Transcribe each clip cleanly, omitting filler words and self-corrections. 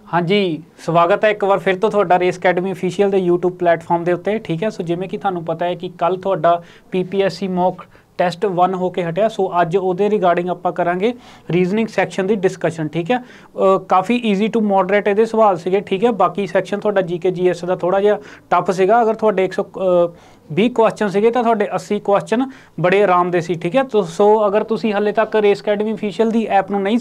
हाँ जी, स्वागत है एक बार फिर तो ਤੁਹਾਡਾ ਰੇਸ ਅਕੈਡਮੀ ਅਫੀਸ਼ੀਅਲ ਦੇ YouTube ਪਲੇਟਫਾਰਮ ਦੇ ਉੱਤੇ। ਠੀਕ ਹੈ, ਸੋ ਜਿਵੇਂ ਕਿ ਤੁਹਾਨੂੰ ਪਤਾ ਹੈ ਕਿ ਕੱਲ ਤੁਹਾਡਾ PPSC ਮੌਕ ਟੈਸਟ 1 ਹੋ ਕੇ ਹਟਿਆ। ਸੋ ਅੱਜ ਉਹਦੇ ਰਿਗਾਰਡਿੰਗ ਆਪਾਂ ਕਰਾਂਗੇ ਰੀਜ਼ਨਿੰਗ ਸੈਕਸ਼ਨ ਦੀ ਡਿਸਕਸ਼ਨ। ਠੀਕ ਹੈ, ਕਾਫੀ ਈਜ਼ੀ ਟੂ ਮੋਡਰੇਟ ਇਹਦੇ ਸਵਾਲ ਸੀਗੇ। ਠੀਕ ਹੈ, ਬਾਕੀ ਸੈਕਸ਼ਨ ਤੁਹਾਡਾ GK GS ਦਾ ਥੋੜਾ ਜਿਹਾ ਟਫ ਸੀਗਾ। ਅਗਰ ਤੁਹਾਡੇ 120 ਕੁਐਸਚਨ ਸੀਗੇ ਤਾਂ ਤੁਹਾਡੇ 80 ਕੁਐਸਚਨ ਬੜੇ ਆਰਾਮ ਦੇ ਸੀ। ਠੀਕ ਹੈ, ਸੋ ਅਗਰ ਤੁਸੀਂ ਹਾਲੇ ਤੱਕ ਰੇਸ ਅਕੈਡਮੀ ਅਫੀਸ਼ੀਅਲ ਦੀ ਐਪ ਨੂੰ ਨਹੀਂ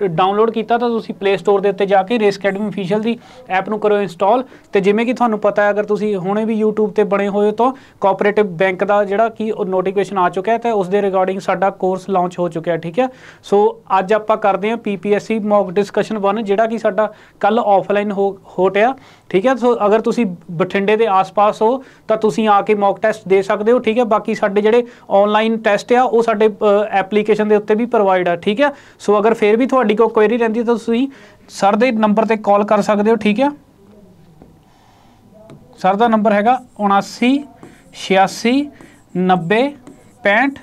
ਡਾਊਨਲੋਡ ਕੀਤਾ ਤਾਂ ਤੁਸੀਂ ਪਲੇ ਸਟੋਰ ਦੇ ਉੱਤੇ ਜਾ ਕੇ ਰੇਸ ਅਕੈਡਮੀ ਅਫੀਸ਼ੀਅਲ ਦੀ ਐਪ ਨੂੰ ਕਰੋ ਇੰਸਟਾਲ। ਤੇ ਜਿਵੇਂ ਕਿ ਤੁਹਾਨੂੰ ਪਤਾ ਹੈ, ਅਗਰ ਤੁਸੀਂ ਹੁਣੇ ਵੀ YouTube ਤੇ ਬਣੇ ਹੋਏ ਤਾਂ ਕੋਆਪਰੇਟਿਵ ਬੈਂਕ ਦਾ ਜਿਹੜਾ ਕਿ ਨੋਟੀਫਿਕੇਸ਼ਨ ਆ ਚੁੱਕਿਆ ਤੇ ਉਸ ਦੇ ਰਿਗਾਰਡਿੰਗ ਸਾਡਾ ਕੋਰਸ ਲਾਂਚ ਹੋ ਚੁੱਕਿਆ। ਠੀਕ ਹੈ, ਸੋ ਅੱਜ ਆਪਾਂ ਕਰਦੇ ਹਾਂ PPSC ਮੌਕ ਡਿਸਕਸ਼ਨ 1 ਜਿਹੜਾ ਕਿ ਸਾਡਾ ਕੱਲ ਆਫਲਾਈਨ ਹੋਟਿਆ। ਠੀਕ ਹੈ, ਸੋ ਅਗਰ ਤੁਸੀਂ ਬਠਿੰਡੇ ਦੇ ਆਸ-ਪਾਸ ਹੋ ਤਾਂ ਤੁਸੀਂ ਆ ਕੇ ਮੌਕ ਟੈਸਟ ਦੇ ਸਕਦੇ ਹੋ। ਠੀਕ ਹੈ, ਬਾਕੀ ਸਾਡੇ ਜਿਹੜੇ ਆਨਲਾਈਨ ਟੈਸਟ ਆ ਉਹ ਸਾਡੇ ਐਪਲੀਕੇਸ਼ਨ ਦੇ ਉੱਤੇ ਵੀ ਪ੍ਰੋਵਾਈਡ ਆ। ਠੀਕ ਹੈ, ਸੋ ਅਗਰ ਫਿਰ ਵੀ ਤੁਹਾਡੀ ਕੋਈ ਕੁਐਰੀ ਰਹਿੰਦੀ ਤਾਂ ਤੁਸੀਂ ਸਰ ਦੇ ਨੰਬਰ ਤੇ ਕਾਲ ਕਰ ਸਕਦੇ ਹੋ। ਠੀਕ ਹੈ, ਸਰ ਦਾ ਨੰਬਰ ਹੈਗਾ 79 86 90 65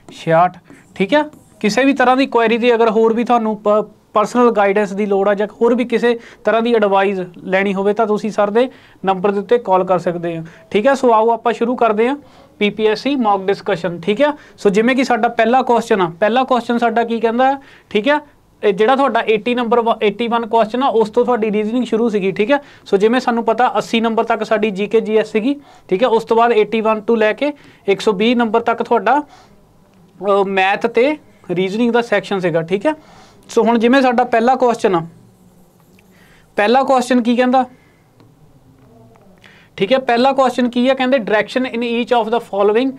66। ਠੀਕ ਹੈ, ਕਿਸੇ ਵੀ ਤਰ੍ਹਾਂ ਦੀ ਕੁਐਰੀ ਦੀ ਅਗਰ ਹੋਰ ਵੀ ਤੁਹਾਨੂੰ ਪਰਸਨਲ ਗਾਈਡੈਂਸ ਦੀ ਲੋੜ ਆ ਜਾਂ ਹੋਰ ਵੀ ਕਿਸੇ ਤਰ੍ਹਾਂ ਦੀ ਐਡਵਾਈਸ ਲੈਣੀ ਹੋਵੇ ਤਾਂ ਤੁਸੀਂ ਸਰ ਦੇ ਨੰਬਰ ਦੇ ਉੱਤੇ ਕਾਲ ਕਰ ਸਕਦੇ ਹੋ। ਠੀਕ ਹੈ, ਸੋ ਆਓ ਆਪਾਂ ਸ਼ੁਰੂ ਕਰਦੇ ਹਾਂ PPSC ਮੌਕ ਡਿਸਕਸ਼ਨ। ਠੀਕ ਹੈ, ਸੋ ਜਿਵੇਂ ਕਿ ਸਾਡਾ ਪਹਿਲਾ ਕੁਐਸਚਨ ਆ, ਪਹਿਲਾ ਕੁਐਸਚਨ ਸਾਡਾ ਕੀ ਕਹਿੰਦਾ। ਠੀਕ ਹੈ, ਜਿਹੜਾ ਤੁਹਾਡਾ 80 ਨੰਬਰ 81 ਕੁਐਸਚਨ ਆ ਉਸ ਤੋਂ ਤੁਹਾਡੀ ਰੀਜ਼ਨਿੰਗ ਸ਼ੁਰੂ ਸੀਗੀ। ਠੀਕ ਹੈ, ਸੋ ਜਿਵੇਂ ਸਾਨੂੰ ਪਤਾ 80 ਨੰਬਰ ਤੱਕ ਸਾਡੀ GK GS ਸੀਗੀ। ਠੀਕ ਹੈ, ਉਸ ਤੋਂ ਬਾਅਦ 81 ਤੋਂ ਲੈ ਕੇ 120 ਨੰਬਰ ਤੱਕ ਤੁਹਾਡਾ ਮੈਥ ਤੇ ਰੀਜ਼ਨਿੰਗ ਦਾ ਸੈਕਸ਼ਨ ਸੀਗਾ। ਠੀਕ ਹੈ, ਸੋ ਹੁਣ ਜਿਵੇਂ ਸਾਡਾ ਪਹਿਲਾ ਕੁਐਸਚਨ ਆ, ਪਹਿਲਾ ਕੁਐਸਚਨ ਕੀ ਕਹਿੰਦਾ। ਠੀਕ ਹੈ, ਪਹਿਲਾ ਕੁਐਸਚਨ ਕੀ ਹੈ, ਕਹਿੰਦੇ direction in each of the following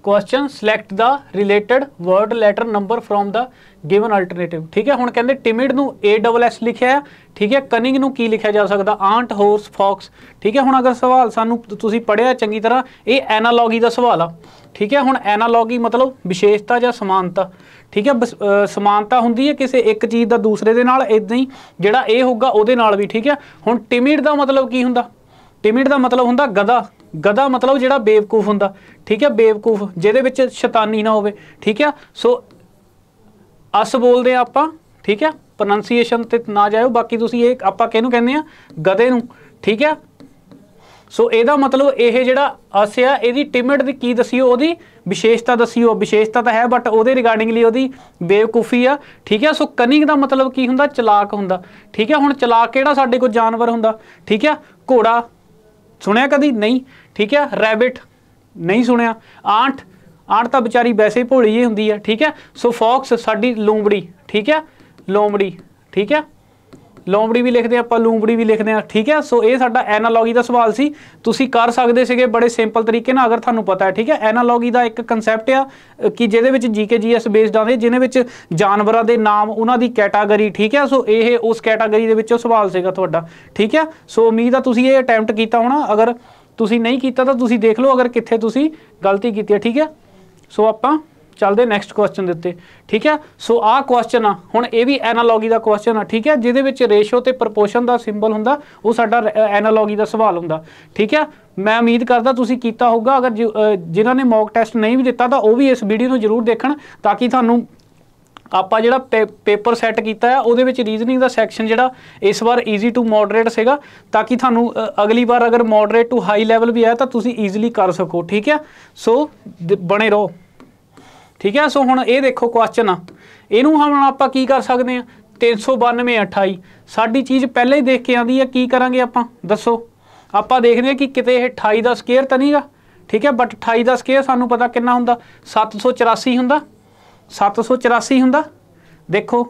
question select the related word letter number from the given alternative. ਠੀਕ ਹੈ, ਹੁਣ ਕਹਿੰਦੇ ਟਿਮਿਡ ਨੂੰ ASS ਲਿਖਿਆ ਹੈ। ਠੀਕ ਹੈ, ਕਨਿੰਗ ਨੂੰ ਕੀ ਲਿਖਿਆ ਜਾ ਸਕਦਾ, ਆਂਟ, ਹੋਰਸ, ਫੌਕਸ। ਠੀਕ ਹੈ, ਹੁਣ ਅਗਰ ਸਵਾਲ ਸਾਨੂੰ ਤੁਸੀਂ ਪੜ੍ਹਿਆ ਚੰਗੀ ਤਰ੍ਹਾਂ, ਇਹ ਐਨਾਲੋਗੀ ਦਾ ਸਵਾਲ ਆ। ਠੀਕ ਹੈ, ਹੁਣ ਐਨਾਲੋਗੀ ਮਤਲਬ ਵਿਸ਼ੇਸ਼ਤਾ ਜਾਂ ਸਮਾਨਤਾ। ਠੀਕ ਹੈ, ਸਮਾਨਤਾ ਹੁੰਦੀ ਹੈ ਕਿਸੇ ਇੱਕ ਚੀਜ਼ ਦਾ ਦੂਸਰੇ ਦੇ ਨਾਲ, ਇੱਦਾਂ ਹੀ ਜਿਹੜਾ ਇਹ ਹੋਊਗਾ ਉਹਦੇ ਨਾਲ ਵੀ। ਠੀਕ ਹੈ, ਹੁਣ ਟਿਮਿਡ ਦਾ ਮਤਲਬ ਕੀ ਹੁੰਦਾ, ਟਿਮਿਡ ਦਾ ਮਤਲਬ ਹੁੰਦਾ ਗਧਾ। ਗਧਾ ਮਤਲਬ ਜਿਹੜਾ ਬੇਵਕੂਫ ਹੁੰਦਾ। ਠੀਕ ਹੈ, ਬੇਵਕੂਫ ਜਿਹਦੇ ਵਿੱਚ ਸ਼ੈਤਾਨੀ ਨਾ ਹੋਵੇ। ਠੀਕ ਹੈ, ਸੋ ਅਸ ਬੋਲਦੇ ਆ ਆਪਾਂ। ਠੀਕ ਹੈ, ਪ੍ਰੋਨੰਸੀਏਸ਼ਨ ਤੇ ਨਾ ਜਾਇਓ, ਬਾਕੀ ਤੁਸੀਂ ਇਹ ਆਪਾਂ ਕਿਹਨੂੰ ਕਹਿੰਦੇ ਆ, ਗਧੇ ਨੂੰ। ਠੀਕ ਹੈ, ਸੋ ਇਹਦਾ ਮਤਲਬ ਇਹ ਜਿਹੜਾ ਅਸ ਆ ਇਹਦੀ ਟਿਮਿਡ ਦੀ ਕੀ ਦਸੀਓ, ਉਹਦੀ ਵਿਸ਼ੇਸ਼ਤਾ ਦਸੀਓ। ਵਿਸ਼ੇਸ਼ਤਾ ਤਾਂ ਹੈ ਬਟ ਉਹਦੇ ਰਿਗਾਰਡਿੰਗਲੀ ਉਹਦੀ ਬੇਵਕੂਫੀ ਆ। ਠੀਕ ਹੈ, ਸੋ ਕਨਿੰਗ ਦਾ ਮਤਲਬ ਕੀ ਹੁੰਦਾ, ਚਲਾਕ ਹੁੰਦਾ। ਠੀਕ ਹੈ, ਹੁਣ ਚਲਾਕ ਕਿਹੜਾ ਸਾਡੇ ਕੋਲ ਜਾਨਵਰ ਹੁੰਦਾ। ਠੀਕ ਹੈ, ਘੋੜਾ ਸੁਣਿਆ ਕਦੀ ਨਹੀਂ। ਠੀਕ ਹੈ, ਰੈਬਿਟ ਨਹੀਂ ਸੁਣਿਆ। ਆਂਟ, ਆਂਟ ਤਾਂ ਵਿਚਾਰੀ ਵੈਸੇ ਹੀ ਭੋਲੀ ਜਿਹੀ ਹੁੰਦੀ ਹੈ। ਠੀਕ ਹੈ, ਸੋ ਫੌਕਸ ਸਾਡੀ ਲੂੰਬੜੀ। ਠੀਕ ਹੈ, ਲੋਮੜੀ। ਠੀਕ ਹੈ, ਲੋਮੜੀ ਵੀ ਲਿਖਦੇ ਆਪਾਂ, ਲੂੰਬੜੀ ਵੀ ਲਿਖਦੇ ਹਾਂ। ਠੀਕ ਹੈ, ਸੋ ਇਹ ਸਾਡਾ ਐਨਾਲੋਗੀ ਦਾ ਸਵਾਲ ਸੀ। ਤੁਸੀਂ ਕਰ ਸਕਦੇ ਸੀਗੇ ਬੜੇ ਸਿੰਪਲ ਤਰੀਕੇ ਨਾਲ ਅਗਰ ਤੁਹਾਨੂੰ ਪਤਾ ਹੈ। ਠੀਕ ਹੈ, ਐਨਾਲੋਗੀ ਦਾ ਇੱਕ ਕਨਸੈਪਟ ਆ ਕਿ ਜਿਹਦੇ ਵਿੱਚ GK GS ਬੇਸਡ ਆਉਂਦੇ, ਜਿਹਦੇ ਵਿੱਚ ਜਾਨਵਰਾਂ ਦੇ ਨਾਮ, ਉਹਨਾਂ ਦੀ ਕੈਟਾਗਰੀ। ਠੀਕ ਹੈ, ਸੋ ਇਹ ਉਸ ਕੈਟਾਗਰੀ ਦੇ ਵਿੱਚੋਂ ਸਵਾਲ ਸੀਗਾ ਤੁਹਾਡਾ। ਠੀਕ ਹੈ, ਸੋ ਉਮੀਦ ਆ ਤੁਸੀਂ ਇਹ ਅਟੈਂਪਟ ਕੀਤਾ ਹੋਣਾ। ਅਗਰ ਤੁਸੀਂ ਨਹੀਂ ਕੀਤਾ ਤਾਂ ਤੁਸੀਂ ਦੇਖ ਲਓ ਅਗਰ ਕਿੱਥੇ ਤੁਸੀਂ ਗਲਤੀ ਕੀਤੀ ਹੈ। ਠੀਕ ਹੈ, ਸੋ ਆਪਾਂ ਚੱਲਦੇ ਨੈਕਸਟ ਕੁਐਸਚਨ ਦੇ ਉੱਤੇ। ਠੀਕ ਹੈ, ਸੋ ਆਹ ਕੁਐਸਚਨ ਆ, ਹੁਣ ਇਹ ਵੀ ਐਨਾਲੋਗੀ ਦਾ ਕੁਐਸਚਨ ਆ। ਠੀਕ ਹੈ, ਜਿਹਦੇ ਵਿੱਚ ਰੇਸ਼ੋ ਤੇ ਪ੍ਰਪੋਰਸ਼ਨ ਦਾ ਸਿੰਬਲ ਹੁੰਦਾ, ਉਹ ਸਾਡਾ ਐਨਾਲੋਗੀ ਦਾ ਸਵਾਲ ਹੁੰਦਾ। ਠੀਕ ਹੈ, ਮੈਂ ਉਮੀਦ ਕਰਦਾ ਤੁਸੀਂ ਕੀਤਾ ਹੋਊਗਾ। ਅਗਰ ਜਿਨ੍ਹਾਂ ਨੇ ਮੌਕ ਟੈਸਟ ਨਹੀਂ ਵੀ ਦਿੱਤਾ ਤਾਂ ਉਹ ਵੀ ਇਸ ਵੀਡੀਓ ਨੂੰ ਜ਼ਰੂਰ ਦੇਖਣ, ਤਾਂ ਕਿ ਤੁਹਾਨੂੰ ਆਪਾਂ ਜਿਹੜਾ ਪੇਪਰ ਸੈੱਟ ਕੀਤਾ ਹੈ ਉਹਦੇ ਵਿੱਚ ਰੀਜ਼ਨਿੰਗ ਦਾ ਸੈਕਸ਼ਨ ਜਿਹੜਾ ਇਸ ਵਾਰ ਈਜ਼ੀ ਟੂ ਮੋਡਰੇਟ ਸੀਗਾ, ਤਾਂ ਕਿ ਤੁਹਾਨੂੰ ਅਗਲੀ ਵਾਰ ਅਗਰ ਮੋਡਰੇਟ ਟੂ ਹਾਈ ਲੈਵਲ ਵੀ ਆਇਆ ਤਾਂ ਤੁਸੀਂ ਈਜ਼ੀਲੀ ਕਰ ਸਕੋ। ਠੀਕ ਹੈ, ਸੋ ਬਣੇ ਰਹੋ। ਠੀਕ ਹੈ, ਸੋ ਹੁਣ ਇਹ ਦੇਖੋ ਕੁਐਸਚਨ ਆ, ਇਹਨੂੰ ਹੁਣ ਆਪਾਂ ਕੀ ਕਰ ਸਕਦੇ ਹਾਂ। 392 28 ਸਾਡੀ ਚੀਜ਼ ਪਹਿਲਾਂ ਹੀ ਦੇਖ ਕੇ ਆਉਂਦੀ ਹੈ। ਕੀ ਕਰਾਂਗੇ ਆਪਾਂ ਦੱਸੋ। ਆਪਾਂ ਦੇਖਦੇ ਹਾਂ ਕਿ ਕਿਤੇ ਇਹ 28 ਦਾ ਸਕੇਅਰ ਤਾਂ ਨਹੀਂ ਗਾ। ਠੀਕ ਹੈ, ਬਟ 28 ਦਾ ਸਕੇਅਰ ਸਾਨੂੰ ਪਤਾ ਕਿੰਨਾ ਹੁੰਦਾ, 784 ਹੁੰਦਾ। 784 ਹੁੰਦਾ। ਦੇਖੋ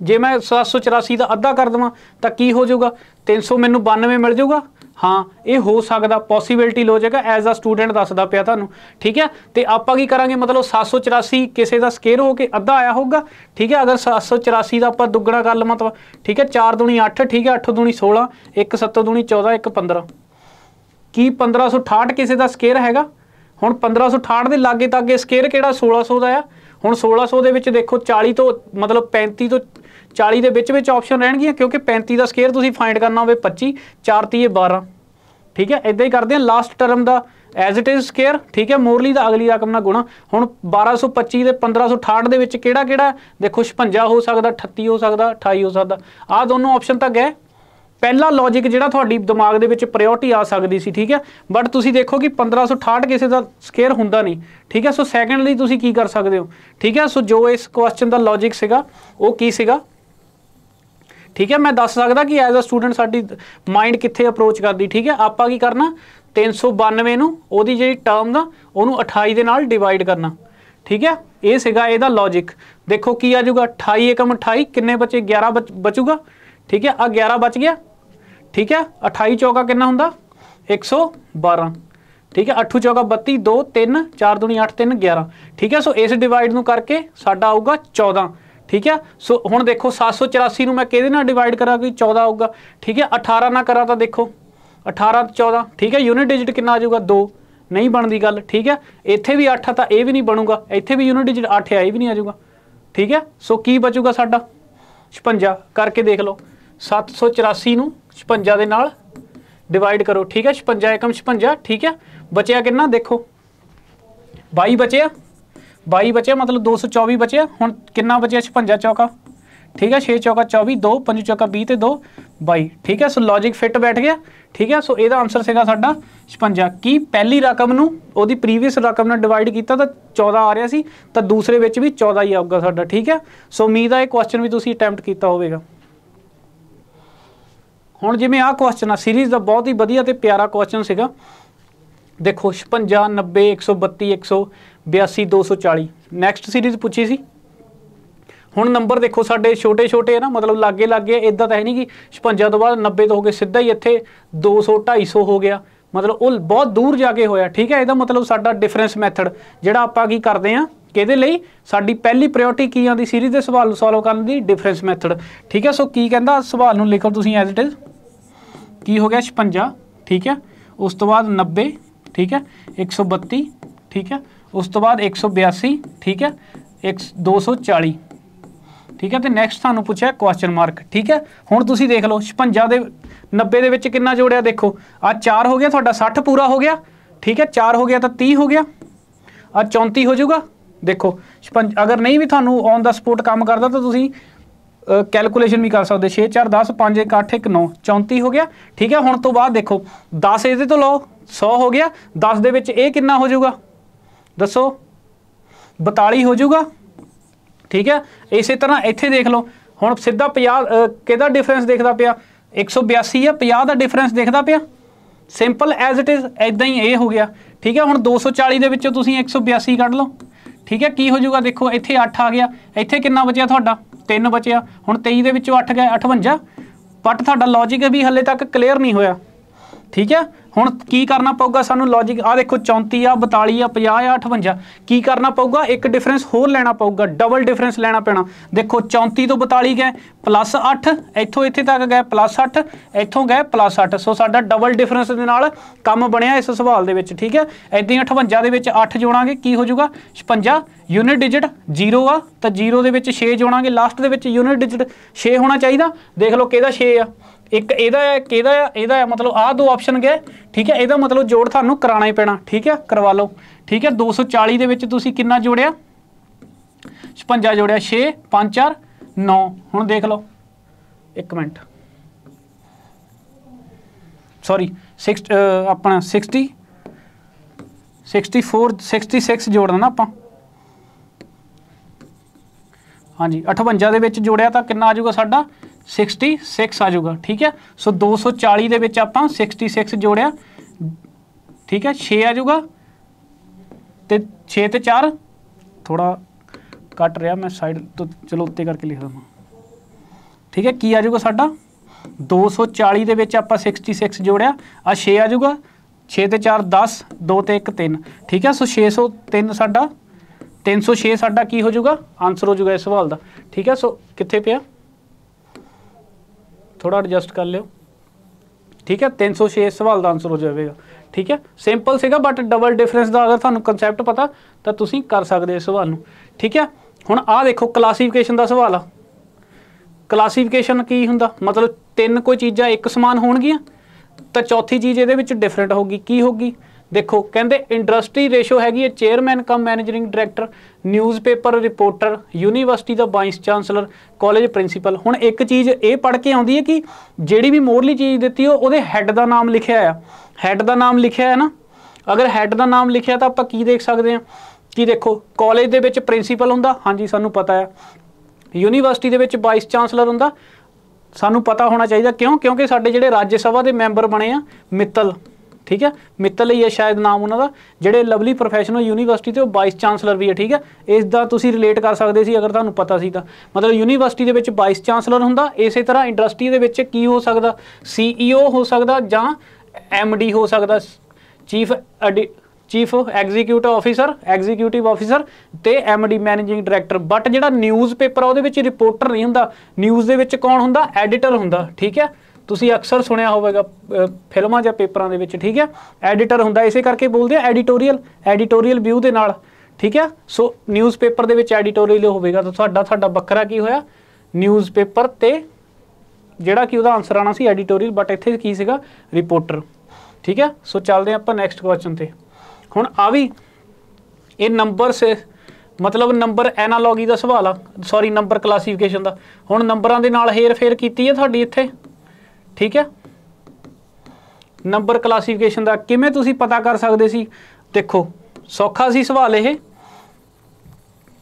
ਜੇ ਮੈਂ 784 ਦਾ ਅੱਧਾ ਕਰ ਦੇਵਾਂ ਤਾਂ ਕੀ ਹੋ ਜਾਊਗਾ, 300 ਮੈਨੂੰ 92 ਮਿਲ ਜਾਊਗਾ। ਹਾਂ, ਇਹ ਹੋ ਸਕਦਾ, ਪੋਸੀਬਿਲਿਟੀ ਲੋ ਜਾਏਗਾ ਐਜ਼ ਅ ਸਟੂਡੈਂਟ ਦੱਸਦਾ ਪਿਆ ਤੁਹਾਨੂੰ। ਠੀਕ ਹੈ, ਤੇ ਆਪਾਂ ਕੀ ਕਰਾਂਗੇ, ਮਤਲਬ 784 ਕਿਸੇ ਦਾ ਸਕੇਅਰ ਹੋ ਕੇ ਅੱਧਾ ਆਇਆ ਹੋਊਗਾ। ਠੀਕ ਹੈ, ਅਗਰ 784 ਦਾ ਆਪਾਂ ਦੁੱਗਣਾ ਕਰ ਲਵਾਂ ਤਾਂ ਠੀਕ ਹੈ, 4 ਦੂਣੀ 8। ਠੀਕ ਹੈ, 8 ਦੂਣੀ 16, 1 7 ਦੂਣੀ 14, 1 15। ਕੀ 1568 ਕਿਸੇ ਦਾ ਸਕੇਅਰ ਹੈਗਾ। ਹੁਣ 1568 ਦੇ ਲਾਗੇ ਤਾਗੇ ਸਕੇਅਰ ਕਿਹੜਾ, 1600 ਦਾ ਆ। ਹੁਣ 1600 ਦੇ ਵਿੱਚ ਦੇਖੋ 40 ਤੋਂ ਮਤਲਬ 35 ਤੋਂ 40 ਦੇ ਵਿੱਚ ਆਪਸ਼ਨ ਰਹਿਣਗੀਆਂ, ਕਿਉਂਕਿ 35 ਦਾ ਸਕੇਅਰ ਤੁਸੀਂ ਫਾਈਂਡ ਕਰਨਾ ਹੋਵੇ 25, 4 ਤੀਏ 12। ਠੀਕ ਹੈ, ਇੱਦਾਂ ਹੀ ਕਰਦੇ ਹਾਂ। Last term the as it is square, ਠੀਕ ਹੈ। ਮੋਰਲੀ ਦਾ ਅਗਲੀ ਰਕਮ ਨਾਲ ਗੁਣਾ। ਹੁਣ 1225 ਤੇ 1568 ਦੇ ਵਿੱਚ ਕਿਹੜਾ ਕਿਹੜਾ ਦੇਖੋ, 56 ਹੋ ਸਕਦਾ, 38 ਹੋ ਸਕਦਾ, 28 ਹੋ ਸਕਦਾ। ਆਹ ਦੋਨੋਂ ਆਪਸ਼ਨ ਤਾਂ ਗਏ। ਪਹਿਲਾ ਲੌਜਿਕ ਜਿਹੜਾ ਤੁਹਾਡੀ ਦਿਮਾਗ ਦੇ ਵਿੱਚ ਪ੍ਰਾਇਓਰਟੀ ਆ ਸਕਦੀ ਸੀ, ਠੀਕ ਹੈ, ਬਟ ਤੁਸੀਂ ਦੇਖੋ ਕਿ 1568 ਕਿਸੇ ਦਾ ਸਕੇਅਰ ਹੁੰਦਾ ਨਹੀਂ, ਠੀਕ ਹੈ। ਸੋ ਸੈਕੰਡਲੀ ਤੁਸੀਂ ਕੀ ਕਰ ਸਕਦੇ ਹੋ, ਠੀਕ ਹੈ। ਸੋ ਜੋ ਇਸ ਕੁਐਸਚਨ ਦਾ ਲੌਜਿਕ ਸੀਗਾ ਉਹ ਕੀ ਸੀਗਾ, ਠੀਕ ਹੈ। ਮੈਂ ਦੱਸ ਸਕਦਾ ਕਿ ਐਜ਼ ਅ ਸਟੂਡੈਂਟ ਸਾਡੀ ਮਾਈਂਡ ਕਿੱਥੇ ਅਪਰੋਚ ਕਰਦੀ, ਠੀਕ ਹੈ। ਆਪਾਂ ਕੀ ਕਰਨਾ, 392 ਨੂੰ ਉਹਦੀ ਜਿਹੜੀ ਟਰਮ ਦਾ ਉਹਨੂੰ 28 ਦੇ ਨਾਲ ਡਿਵਾਈਡ ਕਰਨਾ, ਠੀਕ ਹੈ। ਇਹ ਸੀਗਾ ਇਹਦਾ ਲੌਜਿਕ। ਦੇਖੋ ਕੀ ਆ ਜਾਊਗਾ, 28 ਏਕਮ 28, ਕਿੰਨੇ ਬਚੇ, 11 ਬਚੂਗਾ, ਠੀਕ ਹੈ। ਆ 11 ਬਚ ਗਿਆ, ਠੀਕ ਹੈ। 28 ਚੌਕਾ ਕਿੰਨਾ ਹੁੰਦਾ, 112, ਠੀਕ ਹੈ। 8 ਚੌਕਾ 32, 2 3 4 दूनी 8 3 11, ठीक है। सो इस डिवाइड ਨੂੰ ਕਰਕੇ ਸਾਡਾ ਆਊਗਾ 14, ठीक है। सो ਹੁਣ ਦੇਖੋ 784 ਨੂੰ ਮੈਂ ਕਿਹਦੇ ਨਾਲ ਡਿਵਾਈਡ ਕਰਾਂ ਕਿ 14 ਆਊਗਾ, ठीक है। 18 ਨਾਲ ਕਰਾਂ ਤਾਂ ਦੇਖੋ 18 14, ठीक है। यूनिट डिजिट कितना आ जाऊगा, 2, नहीं बनती गल, ठीक है। इत्थे भी 8 तो यह भी नहीं बनूगा, इत्थे भी यूनिट डिजिट 8 है, ये भी नहीं आ जाऊगा, ठीक है। सो की बचूगा साडा 56, करके देख लो। 784 ਨੂੰ 56 ਦੇ ਨਾਲ डिवाइड करो, ठीक है। 56 एकम 56, ठीक है। बचिया कितना देखो, 22 बचिया, 22 बचिया, मतलब 224 बचिया। हुण कितना बचिया, 56 चौका, ठीक है। 6 चौका 24, 2 5 चौका 20 ते 2 22, ठीक है। सो लॉजिक फिट बैठ गया, ठीक है। सो ਇਹਦਾ ਆਨਸਰ ਸੀਗਾ ਸਾਡਾ 56। ਕੀ ਪਹਿਲੀ ਰਕਮ ਨੂੰ ਉਹਦੀ ਪ੍ਰੀਵੀਅਸ ਰਕਮ ਨਾਲ ਡਿਵਾਈਡ ਕੀਤਾ ਤਾਂ 14 ਆ ਰਿਹਾ ਸੀ, ਤਾਂ ਦੂਸਰੇ ਵਿੱਚ ਵੀ 14 ਹੀ ਆਊਗਾ ਸਾਡਾ, ਠੀਕ ਹੈ। ਸੋ ਉਮੀਦ ਹੈ ਇਹ ਕੁਐਸਚਨ ਵੀ ਤੁਸੀਂ ਅਟੈਂਪਟ ਕੀਤਾ ਹੋਵੇਗਾ। ਹੁਣ ਜਿਵੇਂ ਆਹ ਕੁਐਸਚਨ ਆ ਸੀਰੀਜ਼ ਦਾ ਬਹੁਤ ਹੀ ਵਧੀਆ ਤੇ ਪਿਆਰਾ ਕੁਐਸਚਨ ਸੀਗਾ। ਦੇਖੋ 56 90 132 182 240 ਨੈਕਸਟ ਸੀਰੀਜ਼ ਪੁੱਛੀ ਸੀ। ਹੁਣ ਨੰਬਰ ਦੇਖੋ ਸਾਡੇ ਛੋਟੇ ਛੋਟੇ ਨਾ, मतलब ਲਾਗੇ ਲਾਗੇ, ਇੱਦਾਂ ਤਾਂ ਹੈ ਨਹੀਂ ਕਿ 56 ਤੋਂ ਬਾਅਦ 90 ਤੋਂ ਹੋ ਕੇ ਸਿੱਧਾ ਹੀ ਇੱਥੇ 200 250 ਹੋ ਗਿਆ, मतलब ਉਹ ਬਹੁਤ ਦੂਰ ਜਾ ਕੇ ਹੋਇਆ, ਠੀਕ ਹੈ। ਇਹਦਾ ਮਤਲਬ ਸਾਡਾ ਡਿਫਰੈਂਸ ਮੈਥਡ ਜਿਹੜਾ ਆਪਾਂ ਕੀ ਕਰਦੇ ਹਾਂ, ਕਿਹਦੇ ਲਈ ਸਾਡੀ ਪਹਿਲੀ ਪ੍ਰਾਇਓਰਟੀ ਕੀ ਆਉਂਦੀ ਸੀਰੀਜ਼ ਦੇ ਸਵਾਲ ਨੂੰ ਸੋਲਵ ਕਰਨ ਦੀ, ਡਿਫਰੈਂਸ ਮੈਥਡ, ਠੀਕ ਹੈ। ਸੋ ਕੀ ਕਹਿੰਦਾ ਸਵਾਲ ਨੂੰ ਲਿਖੋ ਤੁਸੀਂ ਐਜ਼ ਇਟ ਇਜ਼, ਕੀ ਹੋ ਗਿਆ 56, ਠੀਕ ਹੈ। ਉਸ ਤੋਂ ਬਾਅਦ 90, ਠੀਕ ਹੈ, 132, ਠੀਕ ਹੈ। ਉਸ ਤੋਂ ਬਾਅਦ 182, ਠੀਕ ਹੈ, 240, ठीक है। तो नैक्सट थानू पूछा क्वेश्चन मार्क, ठीक है। हुण तुसीं देख लो 56 दे 90 दे विच कितना जोड़िया, देखो आ 4 हो गया, तुहाडा 60 पूरा हो गया, ठीक है। 4 हो गया तो 30 हो गया, आ 34 हो जाऊगा। देखो 56 अगर नहीं भी थानू ऑन द स्पॉट काम करदा तो तुसीं कैलकुलेशन भी कर सकते, 6 4 10 5 1 8 1 9 34 हो गया, ठीक है। हुण तो बाद देखो 10 इहदे तो लो 100 हो गया, 10 दे विच इह कितना हो जाऊगा दसो, 42 हो जाऊगा, ठीक है। इस तरह इत्थे देख लो हुण सीधा 50 किहदा डिफरेंस देखदा पिया, 182 है, 50 का डिफरेंस देखदा पिया, सिंपल एज इट इज़ इदां ही ये हो गया, ठीक है। हुण 240 दे विचों तुसीं 182 कढ लो, ठीक है। की हो जाऊगा देखो इत्थे 8 आ गया, इत्थे कितना बचिया तुहाडा 3 बचिया। हुण 23 दे विचों 8 गए 58, बट तुहाडा लॉजिक भी हले तक क्लीयर नहीं होया, ठीक है। हुण की करना पऊगा सानू लॉजिक, आ देखो 34 आ 42 आ 50 आ 58, की करना पऊगा एक डिफरेंस होर लेना पऊगा, डबल डिफरेंस लेना पैना। देखो 34 तो 42 गए प्लस 8, इत्थों इत्थे तक गए प्लस 8, इत्थों गए प्लस 8, सो साडा डबल डिफरेंस दे नाल काम बनिया इस सवाल दे विच, ठीक है। इदां ही 58 दे विच 8 जोड़ांगे की हो जाऊगा 56, यूनिट डिजिट 0 आ तो 0 दे विच 6 जोड़ांगे, लास्ट दे विच यूनिट डिजिट 6 होना चाहिए। देख लो किहदा 6 आ, एक इहदा है किहदा है, इहदा है, मतलब आ 2 ऑप्शन गए, ठीक है। इहदा मतलब जोड़ थानू कराना ही पैना, ठीक है, करवा लो, ठीक है। 240 दे विच तुसीं कितना जोड़िया, 56 जोड़िया, 6 5 4 9। हुण देख लो एक मिनट, सॉरी 6 अपना 60 64 66 जोड़ना ना आपां, हाँ जी। 58 दे विच जोड़िया तो कितना आ जाऊगा साडा 66 आ जाऊगा, ठीक है। सो 240 दे विच आपां 66 जोड़िया, ठीक है, 6 आ जाऊगा तो 6 ते 4 थोड़ा कट रहा, मैं साइड तो चलो उत्ते करके लिख देवां, ठीक है। की आ जाऊगा साडा 240 दे विच आपां 66 जोड़िया, आ 6 आ जाऊगा, 6 ते 4 10, 2 ते 1 3, ठीक है। सो 603 साडा 306 साडा की हो जाऊगा आंसर हो जाऊगा इस सवाल का, ठीक है। सो कित्थे पिया थोड़ा एडजस्ट कर लियो, ठीक है। 306 सवाल का आंसर हो जाएगा, ठीक है। सिंपल सीगा बट डबल डिफरेंस का अगर तुहानू कंसैप्ट पता तो तुसीं कर सकते इस सवाल नू, ठीक है। हुण आ देखो क्लासीफिकेशन का सवाल आ, क्लासीफिकेशन की हुंदा, मतलब 3 कोई चीज़ां एक समान होणगियां तो चौथी चीज़ ये डिफरेंट होगी, की होगी देखो कहते इंडस्ट्री रेशो हैगी है chairman cum managing director, newspaper reporter, university का वाइस चांसलर, कॉलेज प्रिंसीपल। हुण एक चीज़ ये पढ़ के आउंदी है कि जिहड़ी भी मोरली चीज़ दित्ती हो उहदे हैड का नाम लिखिया है, हैड का नाम लिखिया है ना। अगर हैड का नाम लिखिया तो आपां की देख सकते हैं कि देखो कॉलेज दे विच प्रिंसीपल हुंदा, हाँ जी सानूं पता है। यूनीवर्सिटी दे विच वाइस चांसलर हुंदा, सानूं पता होना चाहिए। क्यों? क्योंकि साडे जिहड़े राज्य सभा के मैंबर बने आ मित्तल, ठीक है, मित्तल ही है शायद नाम उन्होंने, जिहड़े लवली प्रोफैशनल यूनीवर्सिटी ते वाइस चांसलर भी है, ठीक है। इसका तुसीं रिलेट कर सकते सी अगर तुहानूं पता सी तां। मतलब यूनीवर्सिटी दे विच वाइस चांसलर हुंदा, इस तरह इंडस्ट्री दे विच की हो सकदा, CEO हो सकदा जां MD हो सकदा, चीफ एग्जीक्यूटिव ऑफिसर ते MD मैनेजिंग डायरैक्टर। बट जिहड़ा न्यूज़पेपर आ उहदे विच रिपोर्टर नहीं हुंदा, न्यूज़ दे विच कौन हुंदा? एडिटर हुंदा, ठीक है। तुसीं अक्सर सुनिया होवेगा फिल्मां जां पेपरां दे विच, ठीक है, एडिटर हुंदा। इसे करके बोलदे आ एडिटोरीअल व्यू दे नाल, ठीक है। सो न्यूज़पेपर दे विच एडिटोरीअल होवेगा तो साडा बखरा की होया न्यूज़पेपर ते जिहड़ा कि उहदा आंसर आना सी एडिटोरीअल, बट इत्थे की सीगा रिपोर्टर, ठीक है। सो चलदे आपां नैक्सट क्वेश्चन ते। हुण आ भी ये नंबर से मतलब नंबर एनालॉगी का सवाल आ, सॉरी नंबर क्लासीफिकेशन का। हुण नंबरां दे नाल हेर फेर कीती है तुहाडी इत्थे, ठीक है। नंबर क्लासीफिकेशन का किवें तुसीं पता कर सकदे सी? देखो सौखा सी सवाल ये,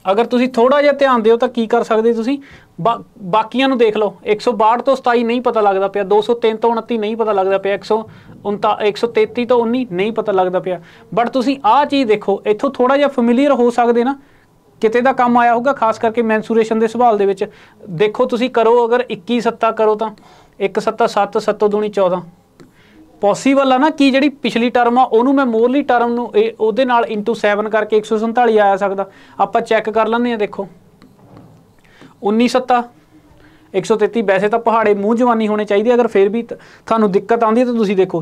अगर तुसीं थोड़ा जिहा ध्यान दिओ तो की कर सकदे तुसीं बाकियां नूं देख लो। 162 तो 27 नहीं पता लगता पिया, 203 तो 29 नहीं पता लगता पिया, 133 तो 19 नहीं पता लगता पिया। बट तुसीं आ चीज़ देखो, इत्थों थोड़ा जिहा फैमिलीयर हो सकदे ना, किते दा काम आया होगा, खास करके मैंसूरेशन के सवाल दे विच। देखो तुसीं करो, अगर 21 सत्ता करो तो 1 सत्ता 7, 7 दूनी 14 पॉसीबल है ना कि जिहड़ी पिछली टर्म आ उहनूं मैं मोरली टर्म नूं उहदे नाल इंटू 7 करके 147 आया सकदा। आपां चैक कर लैंदे आ, देखो 19 सत्ता 133, वैसे तो पहाड़े मूँह जवानी होने चाहिए, अगर फिर भी थानूं दिक्कत आती है तो तुसीं देखो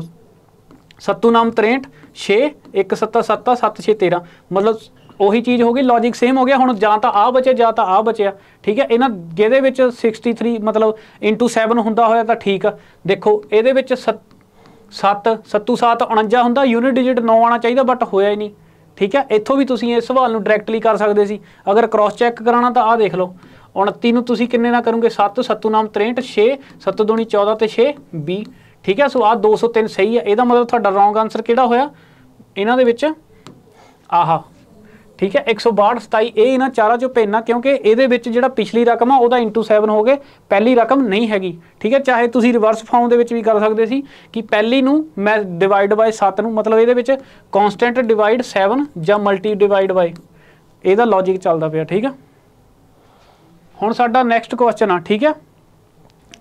7 नाम 63 6 1 सत्ता 7 7 6 13, मतलब ਉਹੀ चीज़ हो गई, लॉजिक सेम हो गया। हुण जां तां आ बचे जां तां आ बचिया, ठीक है। इन्हां ਜਿਹਦੇ ਵਿੱਚ 63 मतलब इंटू 7 ਹੁੰਦਾ ਹੋਇਆ ਤਾਂ ठीक आ। देखो ਇਹਦੇ ਵਿੱਚ 7 7 7 49 ਹੁੰਦਾ, यूनिट डिजिट 9 आना चाहिए बट होया ही नहीं, ठीक है। इत्थों भी तुसीं इस सवाल नूं डायरैक्टली कर सकते सी। अगर क्रॉस चैक कराना तो आ देख लो 29 नूं तुसीं किन्ने ना करोगे 7 7 नाम 63 6 7 दूनी 14 ते 6 20, ठीक है। सो आ 203 सही है। ਇਹਦਾ मतलब ਤੁਹਾਡਾ रॉन्ग आंसर ਕਿਹੜਾ ਹੋਇਆ ਇਹਨਾਂ ਦੇ ਵਿੱਚ? ਆਹਾ, ठीक है। 162 27 ये इन्हां चारां चों पैना, क्योंकि ये जिहड़ा पिछली रकम आ उहदा इंटू 7 हो गए, पहली रकम नहीं हैगी, ठीक है। चाहे तुसीं रिवर्स फॉर्म दे विच भी कर सकते सी कि पहली नूं मैं डिवाइड बाय 7 नूं, मतलब ये विच कॉन्सटेंट डिवाइड 7 जां मल्टी डिवाइड बाय, इहदा लॉजिक चलदा पिया, ठीक है। हुण साडा नैक्सट क्वेश्चन आ, ठीक है।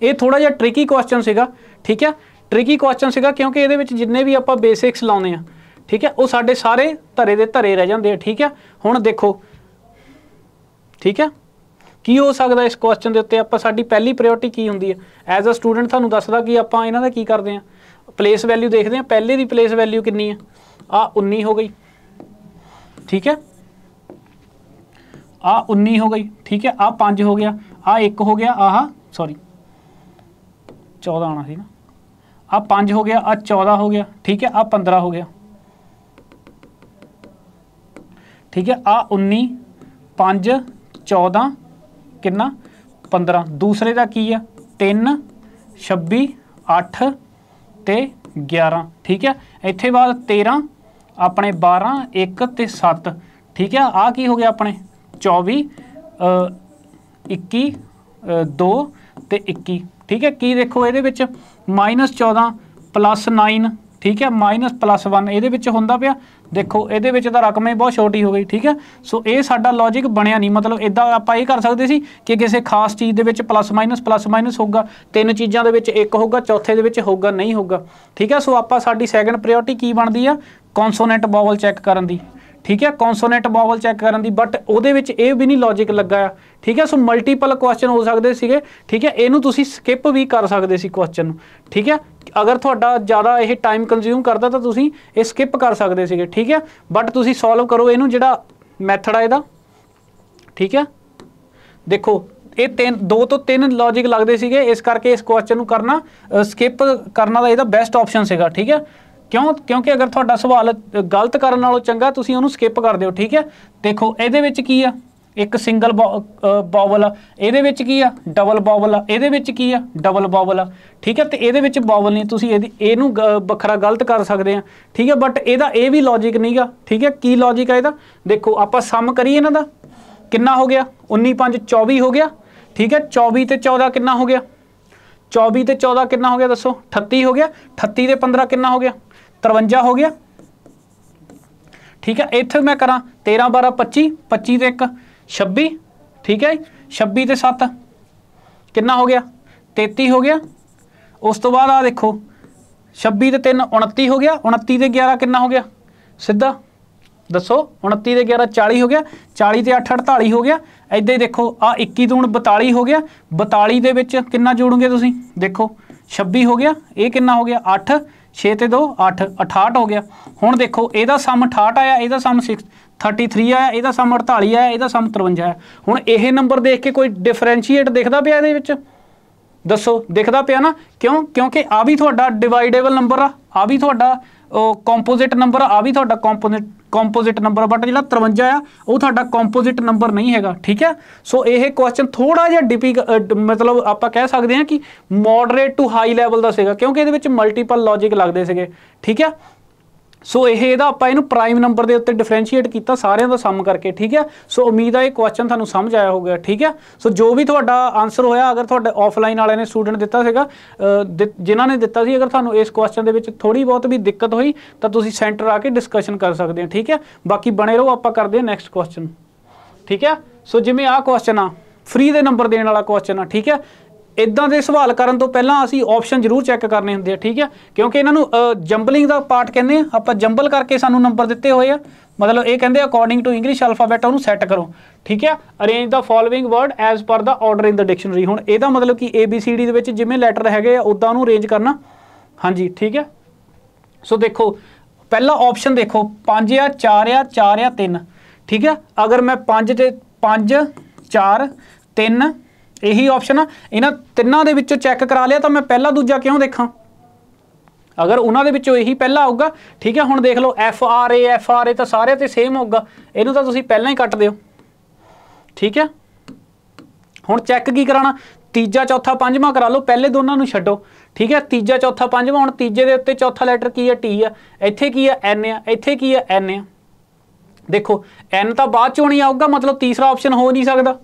ये थोड़ा जिहा ट्रिकी क्वेश्चन सीगा, ठीक है। ट्रिकी क्वेश्चन सीगा क्योंकि ये विच जिन्ने भी आपां बेसिक्स लाउने आ, ठीक है, वो साडे सारे धरे दे धरे रह जाते हैं, ठीक है। हुण देखो, ठीक है, की हो सकता इस क्वेश्चन के उत्ते आपां साडी पहली प्रायोरिटी की हुंदी है? एज अ स्टूडेंट तुहानूं दसदा कि आपां इन्हां दा की करदे हैं, प्लेस वैल्यू देखते हैं। पहले दी प्लेस वैल्यू कितनी है? आ 19 हो गई, ठीक है, आ 19 हो गई, ठीक है। आ 5 हो गया, आ 1 हो गया, आह सॉरी 14 आना सी ना, आ 5 हो गया, आ 14 हो गया, ठीक है, आ 15 हो गया, ठीक है। आ 19 5 14 कितना 15, दूसरे का की है 3 26 8 ते 11, ठीक है। इत्थे बाद 13 अपने 12 1 ते 7, ठीक है। आ की हो गया अपने 24 21 2 ते 21, ठीक है। की देखो ये -14 +9, ठीक है, -+1 ये होंदा पिया। देखो ये रकम ही बहुत छोटी हो गई, ठीक है। सो ये साडा लॉजिक बनया नहीं, मतलब इदा आपां ये कर सकते सी कि किसी खास चीज़ के प्लस माइनस होगा, 3 चीज़ों के 1 होगा, चौथे के होगा नहीं होगा, ठीक है। सो आपां साडी सैकेंड प्रायोरिटी की बनती है? कॉन्सोनेंट वावल चैक करन दी, ठीक है, कॉन्सोनेंट वावल चैक करन दी। बट उहदे विच ये भी नहीं लॉजिक लगा, ठीक है। सो मल्टीपल क्वेश्चन हो सकते सीगे, ठीक है। इनू तुसीं स्किप भी कर सकते सी क्वेश्चन, ठीक है। अगर तुहाडा ज़्यादा ये टाइम कंज्यूम करदा तो तुसीं ये स्किप कर सकते सीगे, ठीक है। बट तुसीं सॉल्व करो इनू, जिहड़ा मैथड आ इहदा, ठीक है। देखो ये 2 तो 3 लॉजिक लगते सीगे, इस करके इस क्वेश्चन नूं करना स्किप करना दा इहदा बेस्ट ऑप्शन सीगा, ठीक है। क्यों क्योंकि अगर तुहाडा सवाल गलत करन नालों चंगा तुसीं उहनूं स्किप कर दिओ ठीक है। देखो इहदे विच की आ एक सिंगल बावल आ, इहदे विच की आ डबल बावल आ, इहदे विच की आ डबल बावल आ ठीक है। तो इहदे विच बावल नहीं तुसीं इहनूं वखरा गलत कर सकदे आ ठीक है। बट इहदा ये भी लॉजिक नहीं गा ठीक है। की लॉजिक है इहदा देखो आपां सम करिए इन्हां दा कितना हो गया 19 5 24 हो गया ठीक है। 24 ते 14 कितना हो गया 24 ते 14 कितना हो गया दसो 38 हो गया। 38 ते 15 कितना हो गया 53 हो गया ठीक है। इत्थे मैं करा 13 12 25 25 ते 1 26 ठीक है। 26 ते 7 कितना हो गया 33 हो गया। उस तो बाद आ देखो 26 ते 3 29 हो गया। 29 ते 11 कितना हो गया सीधा दसो 29 ते 11 40 हो गया। 40 ते 8 48 हो गया। इदां ही देखो आ 21 दूण 42 हो गया। 42 दे विच कितना जोड़ोगे तुसीं देखो 26 हो गया। ये कितना हो गया 8 6 ते 2 8 68 हो गया। हुण देखो इहदा सम 68 आया, इहदा सम 33 आया, इहदा सम 48 आया, इहदा सम 53 आया। हुण इह नंबर देख के कोई डिफरेंशिएट दिखदा पिया इहदे विच दसो दिखदा पिया ना क्यों क्योंकि आ भी तुहाडा डिवाइडेबल नंबर आ भी तुहाडा कंपोजिट नंबर आ भी तुहाडा कंपोजिट नंबर बट जिहड़ा 53 आ वो तुहाडा कंपोजिट नंबर नहीं हैगा ठीक है। सो यह क्वेश्चन थोड़ा जिहा मतलब आप कह सकते हैं कि मॉडरेट टू हाई लैवल का सीगा क्योंकि ये मल्टीपल लॉजिक लगते थे ठीक है। सो यह आप इनू प्राइम नंबर के उत्ते डिफरेंशिएट किया सारिਆਂ ਦਾ सम करके ठीक है। सो उम्मीद है ये क्वेश्चन तुहानू समझ आया होगा ठीक है। सो जो भी तुहाडा आंसर होया अगर तुहाडे ऑफलाइन वाले ने स्टूडेंट दिता सीगा जिन्हां ने दिता सी अगर तुहानू इस क्वेश्चन दे विच थोड़ी बहुत भी दिक्कत हुई तो तुसीं सेंटर आके डिस्कशन कर सकते हैं ठीक है। बाकी बने रहो आपां करदे हां नैक्सट क्वेश्चन ठीक है। सो जिवें आ क्वेश्चन आ फ्री दे नंबर देने वाला क्वेश्चन आ ठीक है। इदां दे सवाल करन तो पहलां असीं ऑप्शन जरूर चैक करने हुंदे आ ठीक है क्योंकि इन्हां नूं जंबलिंग दा पार्ट कहंदे आ। आपां जंबल करके सानूं नंबर दित्ते होए आ मतलब ये कहंदे अकॉर्डिंग टू इंग्लिश अल्फाबैट उहनूं सैट करो ठीक है। Arrange the following word as per the order in the dictionary. हुण इहदा मतलब कि ABCD दे विच जिवें लैटर हैगे आ उदां उहनूं अरेंज करना हाँ जी ठीक है। सो देखो पहला ऑप्शन देखो 5 आ 4 आ 4 आ 3 ठीक है। अगर मैं 5 ते 5 4 3 यही ऑप्शन आ इन्हां तिन्नां दे विच्चों चैक करा लिया तो मैं पहला दूजा क्यों देखा अगर उन्हां दे विच्चों यही पहला आऊगा ठीक है। हुण देख लो FRA तो सारे ते सेम होगा इहनूं तां तुसीं पहलां ही कट दिओ ठीक है। हुण चैक की कराना तीजा चौथा पंजवां करा लो पहले दोनों नूं छड्डो ठीक है। तीजा चौथा पंजवां हुण तीजे दे उत्ते चौथा लैटर की है T आ इत्थे की है N आ इत्थे की है N आ देखो N तो बाद चों नहीं आऊगा मतलब तीसरा ऑप्शन हो नहीं सकता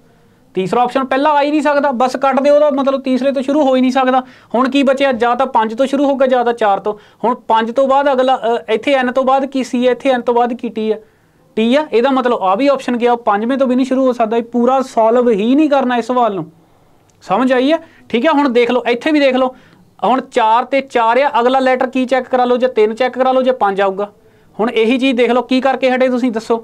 तीसरा ऑप्शन पहला आ ही नहीं सकता बस कट दे मतलब तीसरे तो शुरू हो ही नहीं सकता। हुण की बचे जा तो 5 तो शुरू होगा या 4 तो हुण 5 तो बाद अगला इत्थे N तो बाद की C है इत्थे N तो बाद की T है ਇਹਦਾ मतलब आ भी ऑप्शन गया 5वें तो भी नहीं शुरू हो सकता पूरा सॉल्व ही नहीं करना इस सवाल नूं समझ आई है ठीक है। हुण देख लो इत्थे भी देख लो हुण 4 ते 4 आ अगला लैटर की चैक करा लो जे 3 चैक करा लो जे 5 आऊगा। हुण यही चीज़ देख लो की करके हटे तुसीं दसो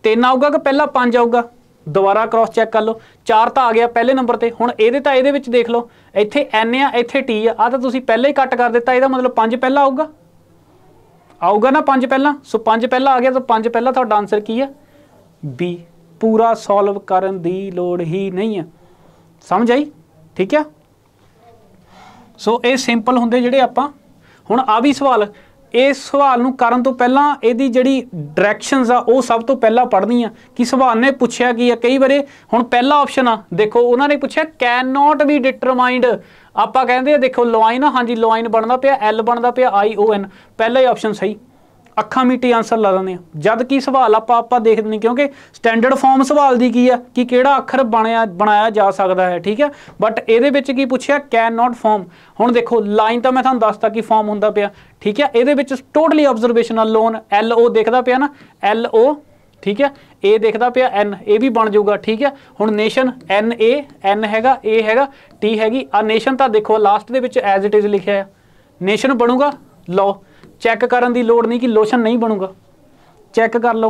3 आऊगा कि पहला 5 आऊगा दोबारा क्रॉस चैक कर लो 4 तो आ गया पहले नंबर पर हुण ये देख लो इत्थे N आ इत्थे T आ तो तुसीं पहले ही कट कर दिता ਇਹਦਾ मतलब 5 पहला आऊगा ना 5 पहला। सो 5 पहला आ गया तो 5 पहला तुहाडा आंसर की है B पूरा सॉल्व करन दी लोड़ ही नहीं है समझ आई ठीक है। सो ये सिंपल होंदे जिहड़े आपां हुण आ भी सवाल इस सवाल नूं करन तो पहलां इहदी जिहड़ी डायरैक्शनस आ वो सब तो पहला पढ़नी आ कि सवाल ने पुछया की है। कई बारे हुण पहला ऑप्शन आ देखो उन्होंने पुछया कैन नॉट बी डिटरमाइंड आपां कहंदे देखो लॉइन हाँ जी लॉइन बनदा पिया L बनदा पिया ION पहला ही ऑप्शन सही अखां मीटी आंसर ला देंगे जद कि सवाल आप देखते नहीं क्योंकि स्टैंडर्ड फॉर्म सवाल की है कि किहड़ा अखर बनाया जा सकता है ठीक है। बट ये की पूछा कैन नॉट फॉर्म हुण देखो लाइन तो मैं तुहानूं दसता कि फॉर्म होंदा पिया ठीक है। ये टोटली ऑब्जरवेशनल लोन LO देखदा पिया ना LO ठीक है। ए देखदा पिया N ये भी बन जाऊगा ठीक है। हुण नेशन N हैगा A हैगा T हैगी आ नेशन तो देखो लास्ट दे विच एज इट इज़ लिखिया है नेशन बनूगा लॉ चैक करन दी लोड़ नहीं कि लोशन नहीं बनूगा चैक कर लो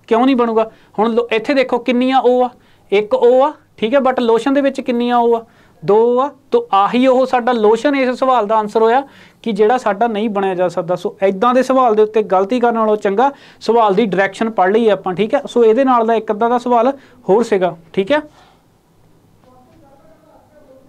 क्यों नहीं बनूगा। हुण इत्थे देखो किन्नियां O आ एक O आ ठीक है बट लोशन दे विच किन्नियां O आ 2 आ तो आही ओह साडा लोशन इस सवाल का आंसर होया कि जिहड़ा साडा नहीं बनया जा सकता। सो इदां दे सवाल दे उत्ते गलती करन नालों चंगा सवाल की डायरैक्शन पढ़ लईए आपां ठीक है। सो इहदे नाल दा एक अद्धा दा सवाल होर सीगा ठीक है।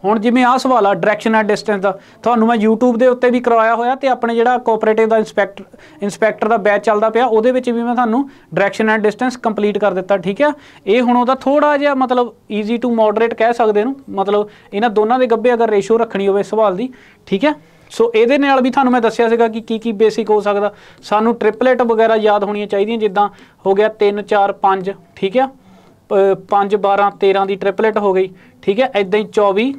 ਹੁਣ ਜਿਵੇਂ ਆਹ ਸਵਾਲ ਆ ਡਾਇਰੈਕਸ਼ਨ ਐਂਡ ਡਿਸਟੈਂਸ ਦਾ, ਤੁਹਾਨੂੰ ਮੈਂ YouTube ਦੇ ਉੱਤੇ ਵੀ ਕਰਵਾਇਆ ਹੋਇਆ ਤੇ ਆਪਣੇ ਜਿਹੜਾ ਕੋਆਪਰੇਟਿਵ ਦਾ ਇੰਸਪੈਕਟਰ ਦਾ ਬੈਚ ਚੱਲਦਾ ਪਿਆ ਉਹਦੇ ਵਿੱਚ ਵੀ ਮੈਂ ਤੁਹਾਨੂੰ ਡਾਇਰੈਕਸ਼ਨ ਐਂਡ ਡਿਸਟੈਂਸ ਕੰਪਲੀਟ ਕਰ ਦਿੱਤਾ। ਠੀਕ ਹੈ, ਇਹ ਹੁਣ ਉਹਦਾ ਥੋੜਾ ਜਿਹਾ ਮਤਲਬ ਈਜ਼ੀ ਟੂ ਮੋਡਰੇਟ ਕਹਿ ਸਕਦੇ ਨੂੰ, ਮਤਲਬ ਇਹਨਾਂ ਦੋਨਾਂ ਦੇ ਗੱਭੇ ਅਗਰ ਰੇਸ਼ੋ ਰੱਖਣੀ ਹੋਵੇ ਸਵਾਲ ਦੀ। ਠੀਕ ਹੈ, ਸੋ ਇਹਦੇ ਨਾਲ ਵੀ ਤੁਹਾਨੂੰ ਮੈਂ ਦੱਸਿਆ ਸੀਗਾ ਕਿ ਕੀ ਬੇਸਿਕ ਹੋ ਸਕਦਾ। ਸਾਨੂੰ ਟ੍ਰਿਪਲੇਟ ਵਗੈਰਾ ਯਾਦ ਹੋਣੀਆਂ ਚਾਹੀਦੀਆਂ, ਜਿੱਦਾਂ ਹੋ ਗਿਆ 3 4 5, ਠੀਕ ਹੈ, 5 12 13 ਦੀ ਟ੍ਰਿਪਲੇਟ ਹੋ ਗਈ। ਠੀਕ ਹੈ, ਇੱਦਾਂ ਹੀ 24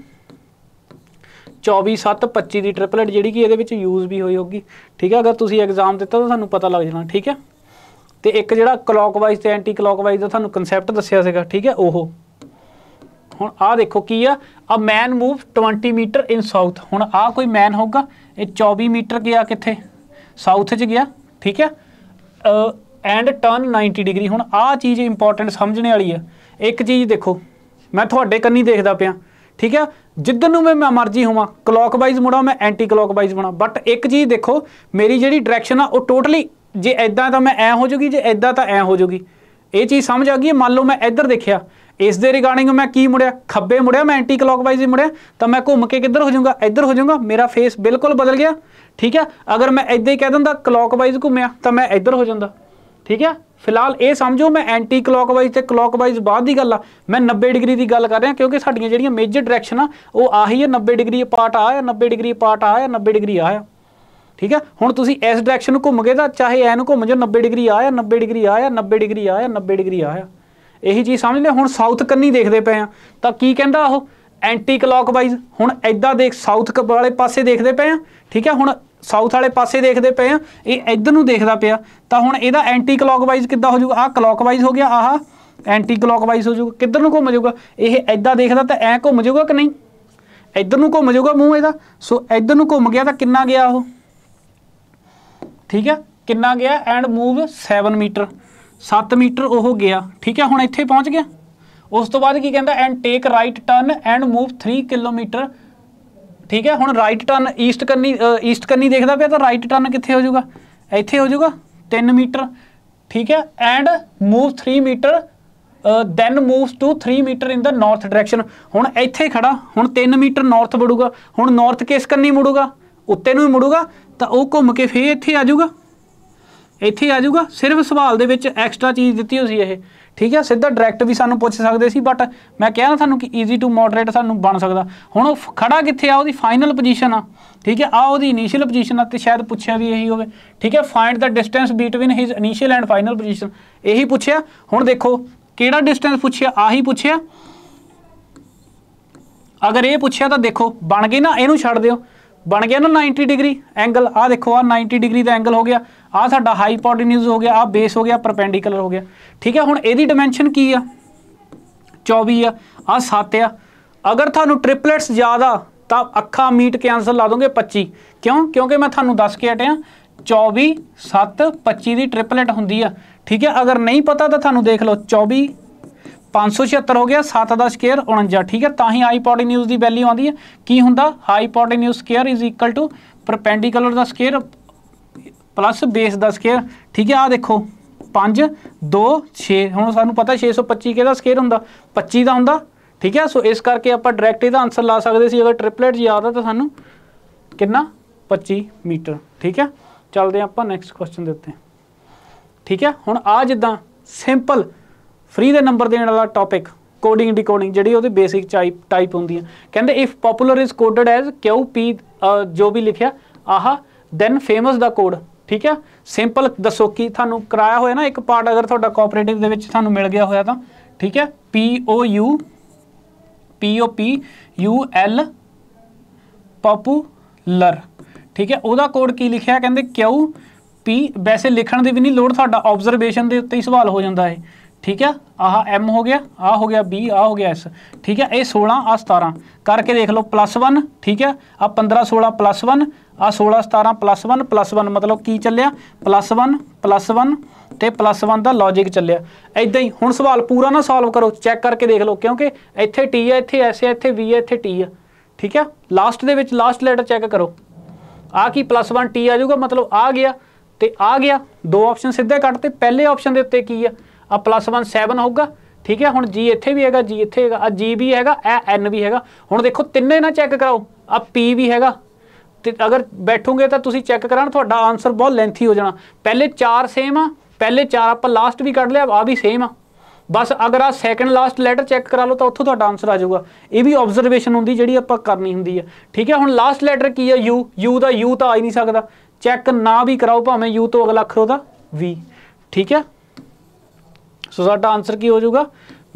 7 25 ਦੀ ਟ੍ਰਿਪਲੇਟ ਜਿਹੜੀ ਕਿ ਇਹਦੇ ਵਿੱਚ ਯੂਜ਼ ਵੀ ਹੋਈ ਹੋਗੀ। ਠੀਕ ਹੈ, ਅਗਰ ਤੁਸੀਂ ਐਗਜ਼ਾਮ ਦਿੱਤਾ ਤਾਂ ਤੁਹਾਨੂੰ ਪਤਾ ਲੱਗ ਜਾਣਾ। ਠੀਕ ਹੈ, ਤੇ ਇੱਕ ਜਿਹੜਾ ਕਲੌਕਵਾਈਜ਼ ਤੇ ਐਂਟੀ ਕਲੌਕਵਾਈਜ਼ ਦਾ ਤੁਹਾਨੂੰ ਕਨਸੈਪਟ ਦੱਸਿਆ ਸੀਗਾ। ਠੀਕ ਹੈ, ਉਹ ਹੁਣ ਆਹ ਦੇਖੋ ਕੀ ਆ, ਅ ਮੈਨ ਮੂਵ 20 ਮੀਟਰ ਇਨ ਸਾਊਥ। ਹੁਣ ਆਹ ਕੋਈ ਮੈਨ ਹੋਊਗਾ, ਇਹ 24 ਮੀਟਰ ਗਿਆ ਕਿੱਥੇ, ਸਾਊਥ 'ਚ ਗਿਆ। ਠੀਕ ਹੈ, ਐਂਡ ਟਰਨ 90 ਡਿਗਰੀ। ਹੁਣ ਆਹ ਚੀਜ਼ ਇੰਪੋਰਟੈਂਟ ਸਮਝਣੇ ਵਾਲੀ ਆ। ਇੱਕ ਚੀਜ਼ ਦੇਖੋ, ਮੈਂ ਤੁਹਾਡੇ ਕੰਨੀ ਦੇਖਦਾ ਪਿਆ। ਠੀਕ ਹੈ, ਜਿੱਧਰ ਨੂੰ ਮੈਂ ਮਰਜ਼ੀ ਹੋਵਾਂ, ਕਲੌਕਵਾਈਜ਼ ਮੁੜਾਂ ਮੈਂ ਐਂਟੀ ਕਲੌਕਵਾਈਜ਼ ਬਣਾ, ਬਟ ਇੱਕ ਚੀਜ਼ ਦੇਖੋ, ਮੇਰੀ ਜਿਹੜੀ ਡਾਇਰੈਕਸ਼ਨ ਆ ਉਹ ਟੋਟਲੀ, ਜੇ ਇੱਦਾਂ ਤਾਂ ਮੈਂ ਐਂ ਹੋ ਜੂਗੀ, ਜੇ ਇੱਦਾਂ ਤਾਂ ਐਂ ਹੋ ਜੂਗੀ। ਇਹ ਚੀਜ਼ ਸਮਝ ਆ ਗਈ। ਮੰਨ ਲਓ ਮੈਂ ਇੱਧਰ ਦੇਖਿਆ, ਇਸ ਦੇ ਰਿਗਾਰਡਿੰਗ ਮੈਂ ਕੀ ਮੁੜਿਆ, ਖੱਬੇ ਮੁੜਿਆ, ਮੈਂ ਐਂਟੀ ਕਲੌਕਵਾਈਜ਼ ਹੀ ਮੁੜਿਆ, ਤਾਂ ਮੈਂ ਘੁੰਮ ਕੇ ਕਿੱਧਰ ਹੋ ਜਾਊਂਗਾ, ਇੱਧਰ ਹੋ ਜਾਊਂਗਾ। ਮੇਰਾ ਫੇਸ ਬਿਲਕੁਲ ਬਦਲ ਗਿਆ। ਠੀਕ ਹੈ, ਅਗਰ ਮੈਂ ਇੱਦਾਂ ਹੀ ਕਹਿ ਦਿੰਦਾ ਕਲੌਕਵਾਈਜ਼ ਘੁੰਮਿਆ ਤਾਂ ਮੈਂ ਇੱਧਰ ਹੋ ਜਾਂਦਾ। ਠੀਕ ਹੈ, ਫਿਲਹਾਲ ਇਹ ਸਮਝੋ ਮੈਂ ਐਂਟੀ ਕਲੌਕਵਾਈਜ਼ ਤੇ ਕਲੌਕਵਾਈਜ਼ ਬਾਅਦ ਦੀ ਗੱਲ ਆ, ਮੈਂ 90 ਡਿਗਰੀ ਦੀ ਗੱਲ ਕਰ ਰਿਹਾ, ਕਿਉਂਕਿ ਸਾਡੀਆਂ ਜਿਹੜੀਆਂ ਮੇਜਰ ਡਾਇਰੈਕਸ਼ਨ ਆ ਉਹ ਆਹੀ ਹੈ, 90 ਡਿਗਰੀ ਅਪਾਰਟ ਆ, 90 ਡਿਗਰੀ ਅਪਾਰਟ ਆ, 90 ਡਿਗਰੀ ਆ। ਠੀਕ ਹੈ, ਹੁਣ ਤੁਸੀਂ ਇਸ ਡਾਇਰੈਕਸ਼ਨ ਨੂੰ ਘੁੰਮ ਗਏ ਤਾਂ ਚਾਹੇ ਐ ਨੂੰ ਘੁੰਮ ਜਾਓ, 90 ਡਿਗਰੀ ਆ, 90 ਡਿਗਰੀ ਆ, 90 ਡਿਗਰੀ ਆ, 90 ਡਿਗਰੀ ਆ। ਇਹੀ ਚੀਜ਼ ਸਮਝ ਲਿਆ। ਹੁਣ ਸਾਊਥ ਕੰਨੀ ਦੇਖਦੇ ਪਏ ਆ ਤਾਂ ਕੀ ਕਹਿੰਦਾ ਉਹ, ਐਂਟੀ ਕਲੌਕਵਾਈਜ਼। ਹੁਣ ਇੱਦਾਂ ਦੇਖ, ਸਾਊਥ ਵਾਲੇ ਪਾਸੇ ਦੇਖਦੇ ਪਏ ਆ। ਠੀਕ ਹੈ, ਹੁਣ ਸਾਊਥ ਵਾਲੇ ਪਾਸੇ ਦੇਖਦੇ ਪਏ ਆ, ਇਹ ਇੱਧਰ ਨੂੰ ਦੇਖਦਾ ਪਿਆ, ਤਾਂ ਹੁਣ ਇਹਦਾ ਐਂਟੀ ਕਲੌਕਵਾਈਜ਼ ਕਿੱਦਾਂ ਹੋ ਜਾਊਗਾ, ਆਹ ਕਲੌਕਵਾਈਜ਼ ਹੋ ਗਿਆ, ਆਹ ਐਂਟੀ ਕਲੌਕਵਾਈਜ਼ ਹੋ ਜਾਊਗਾ। ਕਿੱਧਰ ਨੂੰ ਘੁੰਮ ਜਾਊਗਾ, ਇਹ ਇੱਦਾਂ ਦੇਖਦਾ ਤਾਂ ਐਂ ਘੁੰਮ ਜਾਊਗਾ ਕਿ ਨਹੀਂ, ਇੱਧਰ ਨੂੰ ਘੁੰਮ ਜਾਊਗਾ ਮੂੰਹ ਇਹਦਾ। ਸੋ ਇੱਧਰ ਨੂੰ ਘੁੰਮ ਗਿਆ ਤਾਂ ਕਿੰਨਾ ਗਿਆ ਉਹ, ਠੀਕ ਹੈ, ਕਿੰਨਾ ਗਿਆ, ਐਂਡ ਮੂਵ 7 ਮੀਟਰ, 7 ਮੀਟਰ ਉਹ ਗਿਆ। ਠੀਕ ਹੈ, ਹੁਣ ਇੱਥੇ ਪਹੁੰਚ ਗਿਆ। ਉਸ ਤੋਂ ਬਾਅਦ ਕੀ ਕਹਿੰਦਾ, and take right turn and move 3 kilometre. ਠੀਕ ਹੈ, ਹੁਣ ਰਾਈਟ ਟਰਨ ਈਸਟ ਕੰਨੀ ਦੇਖਦਾ ਪਿਆ, ਤਾਂ ਰਾਈਟ ਟਰਨ ਕਿੱਥੇ ਹੋ ਜਾਊਗਾ, ਇੱਥੇ ਹੋ ਜਾਊਗਾ 3 ਮੀਟਰ। ਠੀਕ ਹੈ, and move 3 metre, then moves to 3 metre in the north direction. ਹੁਣ ਇੱਥੇ ਖੜਾ, ਹੁਣ 3 ਮੀਟਰ ਨਾਰਥ ਮੁੜੂਗਾ। ਹੁਣ ਨਾਰਥ ਕਿਸ ਕੰਨੀ ਮੁੜੂਗਾ, ਉੱਤੇ ਨੂੰ ਹੀ ਮੁੜੂਗਾ, ਤਾਂ ਉਹ ਘੁੰਮ ਕੇ ਫੇਰ ਇੱਥੇ ਆ ਜਾਊਗਾ, ਇੱਥੇ ਆ ਜਾਊਗਾ। ਸਿਰਫ ਸਵਾਲ ਦੇ ਵਿੱਚ ਐਕਸਟਰਾ ਚੀਜ਼ ਦਿੱਤੀ ਹੋਈ ਸੀ ਇਹ। ਠੀਕ ਹੈ, ਸਿੱਧਾ ਡਾਇਰੈਕਟ ਵੀ ਸਾਨੂੰ ਪੁੱਛ ਸਕਦੇ ਸੀ, ਬਟ ਮੈਂ ਕਿਹਾ ਨਾ ਤੁਹਾਨੂੰ ਕਿ ਈਜ਼ੀ ਟੂ ਮੋਡਰੇਟ ਸਾਨੂੰ ਬਣ ਸਕਦਾ। ਹੁਣ ਉਹ ਖੜਾ ਕਿੱਥੇ ਆ, ਉਹਦੀ ਫਾਈਨਲ ਪੋਜੀਸ਼ਨ ਆ। ਠੀਕ ਹੈ, ਆ ਉਹਦੀ ਇਨੀਸ਼ੀਅਲ ਪੋਜੀਸ਼ਨ ਆ, ਤੇ ਸ਼ਾਇਦ ਪੁੱਛਿਆ ਵੀ ਇਹੀ ਹੋਵੇ। ਠੀਕ ਹੈ, find the distance between his initial and final position, ਇਹੀ ਪੁੱਛਿਆ। ਹੁਣ ਦੇਖੋ ਕਿਹੜਾ ਡਿਸਟੈਂਸ ਪੁੱਛਿਆ, ਆਹੀ ਪੁੱਛਿਆ। ਅਗਰ ਇਹ ਪੁੱਛਿਆ ਤਾਂ ਦੇਖੋ ਬਣ ਗਏ ਨਾ, ਇਹਨੂੰ ਛੱਡ ਦਿਓ, ਬਣ ਗਿਆ ਨਾ 90 ਡਿਗਰੀ ਐਂਗਲ। ਆਹ ਦੇਖੋ, ਆਹ 90 ਡਿਗਰੀ ਦਾ ਐਂਗਲ ਹੋ ਗਿਆ। ਆਹ ਸਾਡਾ ਹਾਈਪੋਟੇਨਿਊਜ਼ ਹੋ ਗਿਆ, ਆਹ ਬੇਸ ਹੋ ਗਿਆ, ਪਰਪੈਂਡੀਕੂਲਰ ਹੋ ਗਿਆ। ਠੀਕ ਹੈ, ਹੁਣ ਇਹਦੀ ਡਾਇਮੈਂਸ਼ਨ ਕੀ ਆ, 24 ਆ, ਆਹ 7 ਆ। ਅਗਰ ਤੁਹਾਨੂੰ ਟ੍ਰਿਪਲੇਟਸ ਯਾਦ ਆ ਤਾਂ ਅੱਖਾਂ ਮੀਟ ਕੇ ਆਂਸਰ ਲਾ ਦੋਗੇ 25। ਕਿਉਂ, ਕਿਉਂਕਿ ਮੈਂ ਤੁਹਾਨੂੰ ਦੱਸ ਕੇ ਹਟਿਆ 24 7 25 ਦੀ ਟ੍ਰਿਪਲੇਟ ਹੁੰਦੀ ਆ। ਠੀਕ ਹੈ, ਅਗਰ ਨਹੀਂ ਪਤਾ ਤਾਂ ਤੁਹਾਨੂੰ ਦੇਖ ਲਓ, 24 576 ਹੋ ਗਿਆ, 7 ਦਾ ਸਕੁਅਰ 49। ਠੀਕ ਹੈ, ਤਾਂ ਹੀ ਹਾਈਪੋਟੇਨਿਊਜ਼ ਦੀ ਵੈਲਿਊ ਆਉਂਦੀ ਹੈ। ਕੀ ਹੁੰਦਾ, hypotenuse square is equal to perpendicular ਦਾ ਸਕੁਅਰ ਪਲੱਸ ਬੇਸ ਦਾ ਸਕੁਅਰ। ਠੀਕ ਹੈ, ਆਹ ਦੇਖੋ 5 2 6, ਹੁਣ ਸਾਨੂੰ ਪਤਾ 625 ਕਿਹਦਾ ਸਕੁਅਰ ਹੁੰਦਾ, 25 ਦਾ ਹੁੰਦਾ। ਠੀਕ ਹੈ, ਸੋ ਇਸ ਕਰਕੇ ਆਪਾਂ ਡਾਇਰੈਕਟ ਇਹਦਾ ਆਂਸਰ ਲਾ ਸਕਦੇ ਸੀ। ਅਗਰ ਟ੍ਰਿਪਲੇਟ ਯਾਦ ਆ ਤਾਂ ਸਾਨੂੰ ਕਿੰਨਾ, 25 ਮੀਟਰ। ਠੀਕ ਹੈ, ਚੱਲਦੇ ਹਾਂ ਆਪਾਂ ਨੈਕਸਟ ਕੁਐਸਚਨ ਦੇ ਉੱਤੇ। ਠੀਕ ਹੈ, ਹੁਣ ਆ ਜਿੱਦਾਂ ਸਿੰਪਲ ਫ੍ਰੀ ਦੇ ਨੰਬਰ ਦੇਣ ਵਾਲਾ ਟੌਪਿਕ, ਕੋਡਿੰਗ ਡੀਕੋਡਿੰਗ ਜਿਹੜੀ ਉਹਦੇ ਬੇਸਿਕ ਟਾਈਪ ਹੁੰਦੀ ਹੈ। ਕਹਿੰਦੇ if popular is coded as QP, ਜੋ ਵੀ ਲਿਖਿਆ ਆਹ, ਦੈਨ ਫੇਮਸ ਦਾ ਕੋਡ। ਠੀਕ ਹੈ, ਸਿੰਪਲ ਦੱਸੋ ਕੀ ਤੁਹਾਨੂੰ ਕਰਾਇਆ ਹੋਇਆ ਨਾ ਇੱਕ ਪਾਰਟ, ਅਗਰ ਤੁਹਾਡਾ ਕੋਆਪਰੇਟਿਵ ਦੇ ਵਿੱਚ ਤੁਹਾਨੂੰ ਮਿਲ ਗਿਆ ਹੋਇਆ ਤਾਂ। ਠੀਕ ਹੈ, POPUL ਪੋਪੂਲਰ। ਠੀਕ ਹੈ, ਉਹਦਾ ਕੋਡ ਕੀ ਲਿਖਿਆ, ਕਹਿੰਦੇ QP। ਵੈਸੇ ਲਿਖਣ ਦੀ ਵੀ ਨਹੀਂ ਲੋੜ, ਤੁਹਾਡਾ ਆਬਜ਼ਰਵੇਸ਼ਨ ਦੇ ਉੱਤੇ ਹੀ ਸਵਾਲ ਹੋ ਜਾਂਦਾ ਹੈ। ਠੀਕ ਹੈ, ਆਹ M ਹੋ ਗਿਆ, ਆਹ ਹੋ ਗਿਆ B, ਆਹ ਹੋ ਗਿਆ S। ਠੀਕ ਹੈ, ਇਹ 16 ਆਹ 17 ਕਰਕੇ ਦੇਖ ਲਓ, +1। ਠੀਕ ਹੈ, ਆਹ 15 16 +1, ਆਹ 16 17 +1 ਮਤਲਬ ਕੀ ਚੱਲਿਆ, +1 ਤੇ +1 ਦਾ ਲੌਜਿਕ ਚੱਲਿਆ। ਇੱਦਾਂ ਹੀ ਹੁਣ ਸਵਾਲ ਪੂਰਾ ਨਾ ਸੋਲਵ ਕਰੋ, ਚੈੱਕ ਕਰਕੇ ਦੇਖ ਲਓ, ਕਿਉਂਕਿ ਇੱਥੇ T ਹੈ, ਇੱਥੇ S ਹੈ, ਇੱਥੇ V ਹੈ, ਇੱਥੇ T ਹੈ। ਠੀਕ ਹੈ, ਲਾਸਟ ਦੇ ਵਿੱਚ ਲਾਸਟ ਲੈਟਰ ਚੈੱਕ ਕਰੋ, ਆਹ ਕੀ +1 T ਆ ਜਾਊਗਾ, ਮਤਲਬ ਆ ਗਿਆ ਤੇ ਆ ਗਿਆ। ਦੋ ਆਪਸ਼ਨ ਸਿੱਧੇ ਕੱਟ ਤੇ, ਪਹਿਲੇ ਆਪਸ਼ਨ ਦੇ ਉੱਤੇ ਕੀ ਆ, ਆ +1 7 ਹੋਊਗਾ। ठीक है। हुण जी इत्थे भी हैगा, जी इत्थे हैगा, आ जी भी हैगा, ए एन भी हैगा। हुण देखो तिन्ने ना चैक कराओ, आ पी भी हैगा, ते अगर बैठोगे तो तुसीं चैक कराना तुहाडा आंसर बहुत लेंथी हो जाना। पहले 4 सेम आ, पहले 4 आपां लास्ट भी कढ लिया, आ भी सेम आ, बस अगर आ सैकेंड लास्ट लैटर चैक करा लो तो उत्थों तुहाडा आंसर आ जाऊगा। ये भी ऑब्जरवेशन हुंदी जिहड़ी आपां करनी हुंदी है, ठीक है। हुण लास्ट लैटर की है यू, यू दा यू तो आ ही नहीं सकदा, चैक ना भी कराओ भावें यू तो अगला अखर ओहदा वी, ठीक है। सो साडा आंसर की हो जाऊगा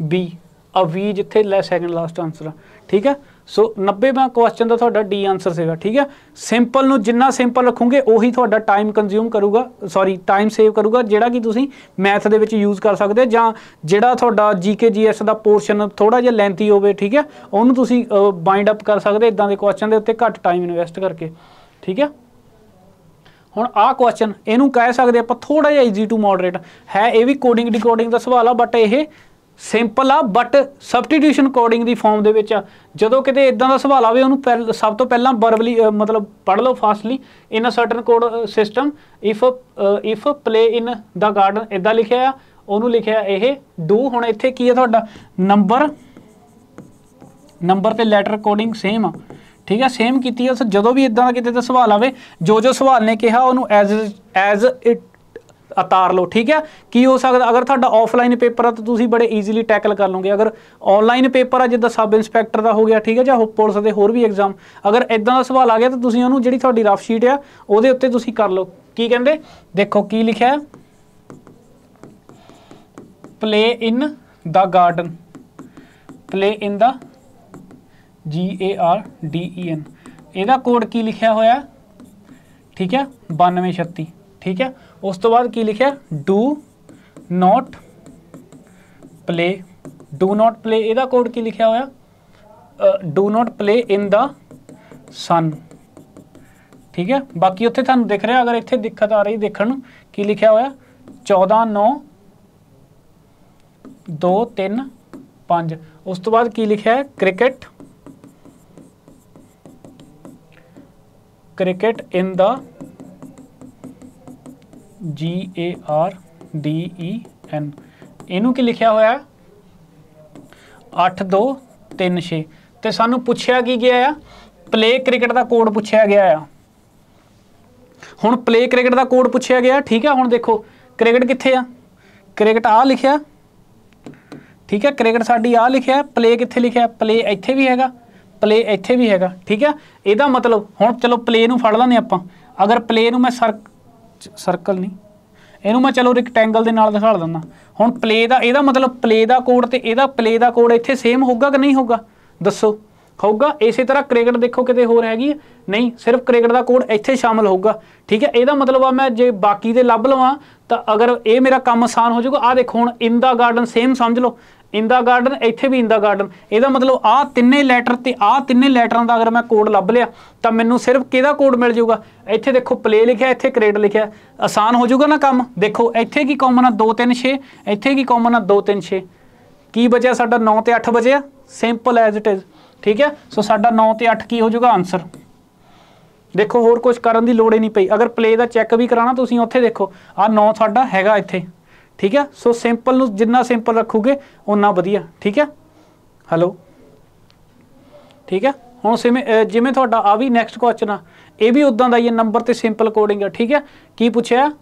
बी, आ वी जिथे लै सैकेंड लास्ट आंसर, ठीक है। सो 90वां क्वेश्चन का तुहाडा डी आंसर सीगा, ठीक है। सिंपल नूं जिन्ना सिंपल रखोगे उही तुहाडा टाइम कंज्यूम करूगा, सॉरी टाइम सेव करूगा, जिहड़ा कि तुसीं मैथ दे विच यूज़ कर सकदे, जां जिहड़ा तुहाडा जीके जीएस दा पोर्शन थोड़ा जिहा लेंथी होवे, ठीक है, उहनूं तुसीं बाइंड अप कर सकदे इदां दे क्वेश्चन दे उत्ते घੱਟ टाइम इन्वेस्ट करके, ठीक है। हुण आ क्वेश्चन इहनूं कह सकदे आपां थोड़ा जिहा ईजी टू मॉडरेट है, ये भी कोडिंग डिकोडिंग दा सवाल आ, बट ये सिंपल आ, बट सबस्टिट्यूशन कोडिंग की फॉर्म दे विच आ। जदों किते इदां दा सवाल आवे उहनूं सब तो पहलां वर्बली मतलब पढ़ लो fastly, in a certain code system if play in the garden इदां लिखिआ आ, उहनूं लिखिआ ये डू। हुण इत्थे की है तुहाडा नंबर ते लैटर कोडिंग सेम आ, ठीक है, सेम की है। जो भी इदां दा किते दा सवाल आवे, जो सवाल ने कहा उन्होंने एज इट उतार लो, ठीक है। की हो सकता अगर तुहाडा ऑफलाइन पेपर आ तो तुसीं बड़े ईजीली टैकल कर लोगे, अगर ऑनलाइन पेपर आ जिद्दां सब इंस्पैक्टर का हो गया, ठीक है, जां पुलिस के होर भी एग्जाम, अगर इदां दा सवाल आ गया तो तुसीं उहनूं जिहड़ी तुहाडी रफ शीट आ उहदे उत्ते तुसीं कर लो। की कहंदे देखो की लिखिआ है, play in the garden, play in the GARDEN, ਇਹਦਾ कोड की लिखा होया, ठीक है, 9236, ठीक है। उस तो बाद की लिखा do not play, do not play ਇਹਦਾ कोड की लिखा होया, do not play in the sun, ठीक है। बाकी उत्थे तुहानूं दिख रहा, अगर इत्थे दिक्कत आ रही देखण नूं की लिखा होया 14/9/2/3/5। उस तो बाद की लिखा है cricket, cricket in the GARDEN, इनू की लिखा होया 8/2/3/6। तो सानू पुछया की गया है, प्ले क्रिकेट का कोड पुछया गया है। हुण प्ले क्रिकेट का कोड पुछया गया, ठीक है। हुण देखो क्रिकेट कित्थे आ, क्रिकेट आ लिखिआ, ठीक है, क्रिकेट साडी आ लिखिआ, प्ले कित्थे लिखिआ, प्ले इत्थे भी हैगा, प्ले इत्थे भी हैगा, ठीक है। ਇਹਦਾ मतलब हुण चलो प्ले नूं फड़ लाने आपां, अगर प्ले नूं मैं सर्कल नहीं, ਇਹਨੂੰ मैं चलो रिक्टेंगल ਦੇ ਨਾਲ दिखा दिंदा। हुण प्ले ਦਾ ਇਹਦਾ मतलब प्ले ਦਾ कोड ਤੇ ਇਹਦਾ प्ले ਦਾ कोड ਇੱਥੇ सेम होगा कि नहीं होगा, दसो होगा। इस तरह क्रिकेट देखो किते होर हैगी नहीं, सिर्फ क्रिकेट का कोड ਇੱਥੇ शामिल होगा, ठीक है। ਇਹਦਾ मतलब आ मैं जे बाकी दे लभ लवां तो अगर ये मेरा काम आसान हो जाऊगा। आ देखो हुण इन द गार्डन सेम समझ लो, इन द गार्डन इत्थे भी इन द गार्डन, ਇਹਦਾ मतलब आ तिन्ने लैटर ते आ तिन्ने लैटरां दा अगर मैं कोड लभ लिया तो मैनू सिर्फ किहदा कोड मिल जाऊगा, ਇੱਥੇ देखो प्ले लिखा, ਇੱਥੇ क्रिकेट लिखा, आसान हो जाऊगा ना काम। देखो ਇੱਥੇ की कॉमन आ 2-3-6, ਇੱਥੇ की कॉमन आ 2-3-6, की बचा साडा 9 ते 8 बचे, सिंपल एज इट इज़, ठीक है। सो साडा 9 ते 8 की हो जाऊगा आंसर। देखो होर कुछ करन दी लोड़ ही नहीं पई, अगर प्ले का चैक भी कराना तुसीं उत्थे देखो आ 9 साडा हैगा इत्थे, ठीक है। सो सिंपल नूं जिन्ना सिंपल रखोगे उन्ना वधिया, ठीक है। हेलो, ठीक है। हुण जिवें तुहाडा आ भी नैक्सट क्वेश्चन आ, ये भी उदां दा ही नंबर ते सिंपल कोडिंग है, ठीक है। की पुछया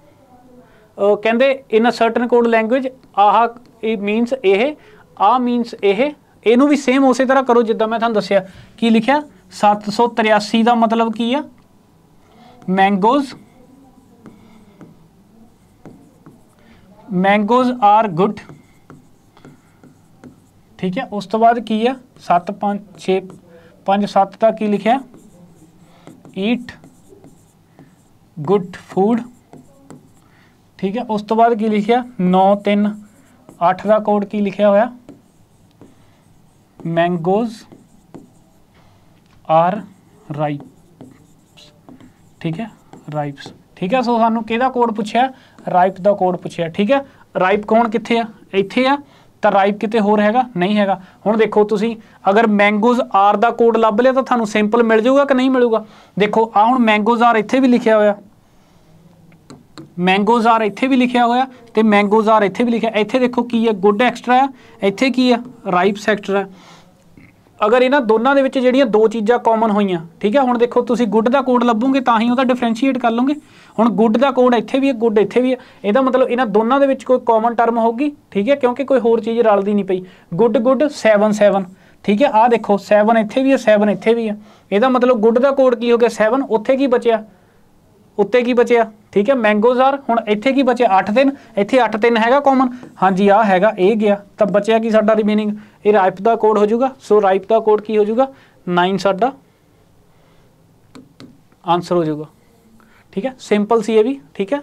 कहंदे in a certain code language आह मीनस ये, आ मीनस ये, ਇਹਨੂੰ भी सेम उस तरह करो जिद्दां मैं तुहानूं दस्सिआ। की लिखिआ 783 का मतलब की है, मैंगोज आर गुड, ठीक है। उस तो बाद की है 7-5-6-5-7 का की लिखा ईट गुड फूड, ठीक है। उस तो बाद की लिखा 9-3-8 का कोड की लिखा होया मैंगोज आर राइप्स, ठीक है, राइप्स, ठीक है। सो सानू किहदा कोड पुछया, राइप का कोड पुछया, ठीक है। राइप कौन कित्थे आ, इत्थे आ, तो राइप किते होर हैगा नहीं हैगा। हुण देखो तुसीं अगर मैंगोज आर का कोड लभ लिया तो तुहानू सिंपल मिल जाऊगा कि नहीं मिलूगा। देखो आ हुण मैंगोज आर इत्थे भी लिखिआ होया, मैंगोज आर इत्थे भी लिखिया होया ते मैंगोज आर इत्थे भी लिखिया। इत्थे देखो की है गुड एक्सट्रा है, इत्थे की है राइप्स एक्स्ट्रा है। अगर इन्हां दोनों दे विच जिहड़ियां दो चीज़ां कॉमन होईयां, ठीक है, हुण देखो तुसीं गुड दा कोड लभोगे तां ही उहदा डिफरेंशिएट कर लोगे। हुण गुड दा कोड इत्थे भी है, गुड इत्थे भी है, इहदा मतलब इन्हां दोनों दे विच कोई कॉमन टर्म होगी, ठीक है, क्योंकि कोई होर चीज़ रलदी नहीं पई। गुड गुड 7 7, ठीक है, आ देखो 7 इत्थे भी है 7 इत्थे भी है, इहदा मतलब गुड दा कोड की हो गया 7, उत्थे की बचिया उत्ते की बचिया, ठीक है, मैंगोज आर। हुण इत्थे की बचिया 8 3, इत्थे 8 3 हैगा कॉमन, हाँ जी आ हैगा ए गया, तो बचिया की साडा रिमेनिंग ये राइप का कोड हो जाऊगा। सो राइप का कोड की हो जाऊगा 9 साडा आंसर हो जाऊगा, ठीक है, सिंपल सी ये भी, ठीक है,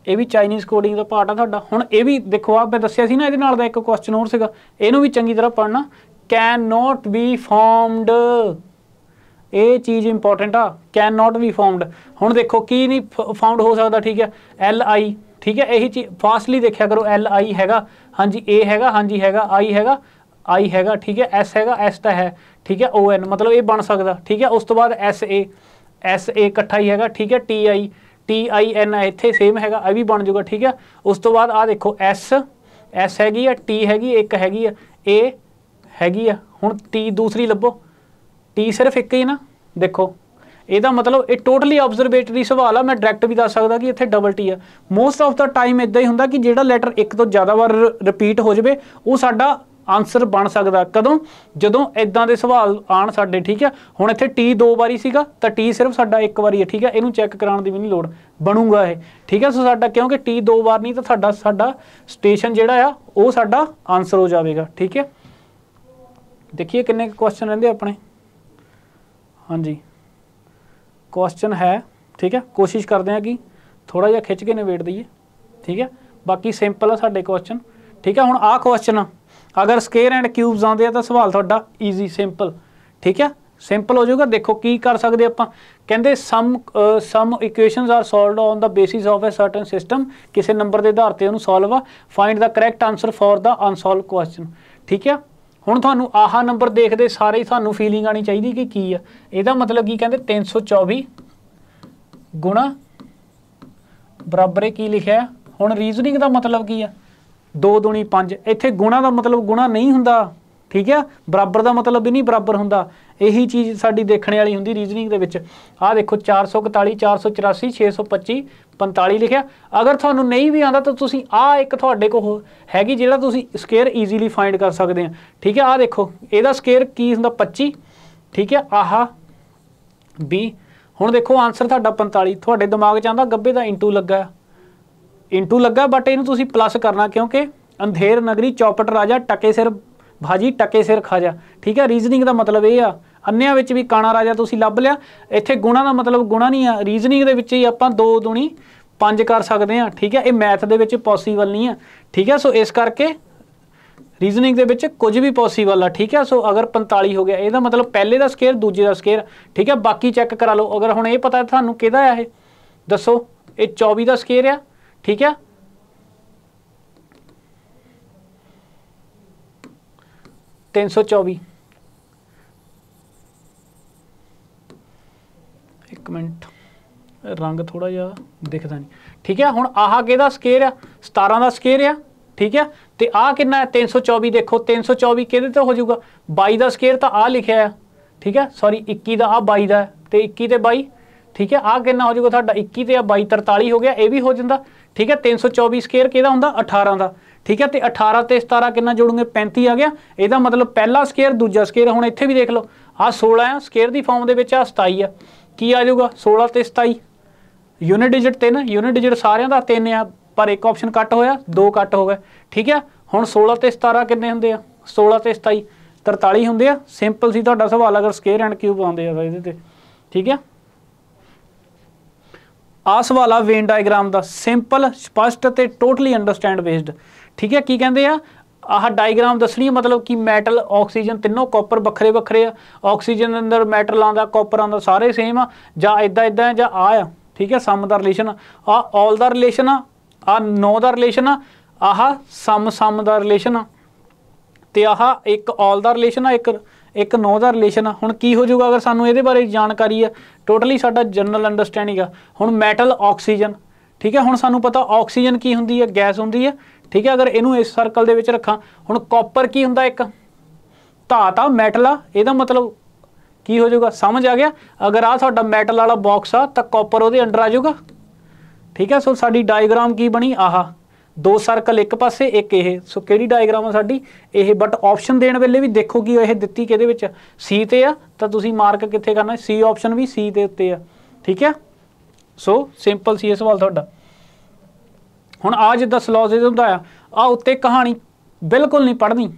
ये भी चाइनीज़ कोडिंग का पार्ट है साडा। हुण ये भी देखो आप मैं दस्सिया सी ना, इहदे नाल दा एक क्वेश्चन होर सीगा, इहनूं भी चंगी तरह पढ़ना। कैन नॉट बी फॉर्मड, ये चीज़ इंपॉर्टेंट आ, कैन नॉट बी फॉर्मड। हुण देखो की नहीं फाउंड हो सकता, ठीक है, LI, ठीक है, यही चीज़ फास्टली देखा करो। LI हैगा, हाँ जी A हैगा, हाँ जी हैगा, I हैगा, ठीक है, S हैगा, S तो है, ठीक है, ON मतलब ये बन सकता, ठीक है। उस तो बाद SA इकट्ठा ही हैगा, ठीक है, TIN इत्थे सेम हैगा, ये भी बन जाऊगा, ठीक है। उस तो बाद आ देखो S हैगी है, T हैगी, एक हैगी है, A हैगी है, हुण T दूसरी लभो, T सिर्फ एक ही ना, देखो ਇਹਦਾ मतलब ये टोटली ऑब्जरवेटरी सवाल आ। मैं डायरैक्ट भी दस सकदा कि इत्थे डबल टी है। मोस्ट ऑफ द टाइम इदां ही हुंदा कि जिहड़ा लैटर एक तो ज़्यादा बार रिपीट हो जाए वो साडा आंसर बन सकदा। कदों जदों इदां दे सवाल आण साडे, ठीक है। हुण इत्थे टी 2 बारी सीगा तां टी सिर्फ साडा एक बारी है, ठीक है, इहनूं चैक कराउण दी भी नहीं लोड़, बनूगा ये, ठीक है। सो साडा क्योंकि टी 2 बार नहीं तो साडा स्टेशन जिहड़ा आ वो साडा आंसर हो जाएगा, ठीक है। देखिए किन्ने क्वेश्चन रहिंदे अपने, हाँ जी क्वेश्चन है, ठीक है, कोशिश करते हैं कि थोड़ा जिहा खिंच के निबेड़ दईए, ठीक है। बाकी सिंपल है साडे क्वेश्चन, ठीक है। हुण आ क्वेश्चन अगर स्केयर एंड क्यूब्स आते हैं तो सवाल तुहाडा ईजी सिंपल, ठीक है, सिंपल हो जाएगा। देखो की कर सकते आपां, कहंदे some equations are solved on the basis of a certain system, किसी नंबर के आधार पर उन्होंने सॉल्व आ, find the correct answer for the unsolved question, ठीक है। हुण तुहानूं आह नंबर देखते सारे ही तुहानूं फीलिंग आनी चाहिए कि की है, इहदा मतलब की कहते 324 गुणा बराबर की लिखा है। हुण रीजनिंग का मतलब की है 2 दूनी 5, इत्थे गुणा का मतलब गुणा नहीं हुंदा, ठीक है, बराबर का मतलब भी नहीं बराबर हुंदा। यही चीज़ साडी देखने वाली हुंदी रीजनिंग दे विच। आ देखो 441 484 625 45 लिखिया। अगर तुहानूं नहीं भी आंदा तो तुसीं आ एक तुहाडे कोल हैगी जिहड़ा तुसीं स्केयर ईजीली फाइंड कर सकते हैं, ठीक है। आ देखो इहदा स्केयर की हुंदा 25, ठीक है, आह B। हुण देखो आंसर तुहाडा 45, तुहाडे दिमाग च आंदा गब्बे दा इंटू लगा, बट इहनूं तुसीं प्लस करना, क्योंकि अंधेर नगरी चौपट राजा टके सिर भाजी टके सिर खाजा, ठीक है। रीजनिंग का मतलब ये आ, अन्निਆਂ ਵਿੱਚ भी काणा राजा तुसीं लभ लिया। इत्थे गुणा का मतलब गुणा नहीं आ, रीजनिंग दे विच ही आपां 2 दूनी 5 कर सकते हैं, ठीक है। ये मैथ दे विच पॉसीबल नहीं है, ठीक है। सो इस करके रीजनिंग दे विच कुछ भी पॉसीबल है, ठीक है। सो अगर 45 हो गया ਇਹਦਾ मतलब पहले का स्केयर दूजे का स्केयर, ठीक है। बाकी चैक करा लो। अगर हुण ये पता तुहानूं किहदा है, दसो ये 24 का स्केयर है, ठीक है। तीन सौ 24, एक मिनट रंग थोड़ा जिहा दिखता नहीं, ठीक है। हुण आह किहदा स्केयर आ, 17 का स्केयर आ, ठीक है। तो आ कितना है 324, देखो 324 किहदे ते हो जाऊगा 22 का स्केयर, तो आ लिखिया है, ठीक है, सॉरी 21 का, आ 22 का है, तो 21 ते 22, ठीक है। आ कितना हो जाऊगा तुहाडा 21 ते 22 43 हो गया, ये भी हो जाता, ठीक है। 324 स्केयर किहदा हुंदा 18 का, ठीक है। तो 18 ते 17 कितना जोड़ूंगे 35 आ गया। ਇਹਦਾ मतलब पहला स्केयर दूजा स्केयर। हुण इत्थे भी देख लो आ 16 आ स्केयर की फॉर्म दे विच, आ 27 आ, की आ जाऊगा 16 ते 27, यूनिट डिजिट 3, यूनिट डिजिट सारिਆਂ ਦਾ 3 आ, पर एक ऑप्शन कट होया 2 कट हो गए, ठीक है। हुण 16 ते 17 किन्ने हुंदे आ, 16 ते 27 43 हुंदे आ। सिंपल सी तुहाडा सवाल अगर स्केयर एंड क्यूब आउंदे आ इहदे ते, ठीक है। आ सवाल आ वेन डायग्राम का, सिंपल स्पष्ट ते टोटली अंडरस्टैंड बेस्ड, ठीक है। की कहते हैं आह डायग्राम दसनी, मतलब कि मैटल ऑक्सीजन तीनों कॉपर बखरे बखरे आ, ऑक्सीजन अंदर मैटल आंदा कॉपर आंदा सारे सेम आ, जां इदां इदां जां आ, ठीक है। सम दा रिलेशन आ, ऑल दा रिलेशन आ, नो दा रिलेशन आ, आह सम दा रिलेशन आ, ते आह एक ऑल दा रिलेशन आ, एक नो दा रिलेशन आ। हुण की हो जाऊगा अगर सानू इहदे बारे जानकारी है, टोटली साडा जनरल अंडरस्टैंडिंग आ। हुण मैटल ऑक्सीजन, ठीक है। हुण सानू पता ऑक्सीजन की हुंदी है, गैस हुंदी है, ठीक है। अगर इनू इस सर्कल दे विच रखां, हुण कॉपर की हुंदा, एक धात आ, मैटल आ, इहदा मतलब की हो जाऊगा, समझ आ गया। अगर आ साडा मैटल वाला बॉक्स आ तां कॉपर उहदे अंडर आ जाऊगा, ठीक है। सो साडी डायग्राम की बनी, आह दो सर्कल एक पासे एक ये, सो किहड़ी डायग्राम आ साडी ये। बट ऑप्शन देण वेले भी देखो कि ये दित्ती किहदे विच सी ते आ, तां तुसीं मार्क कित्थे करना, सी ऑप्शन भी सी दे उत्ते आ, ठीक है। सो सिंपल सी सवाल तुहाडा। हुण आ जिद्दां सिलोजिज्म दा आ उत्ते कहानी बिल्कुल नहीं पढ़नी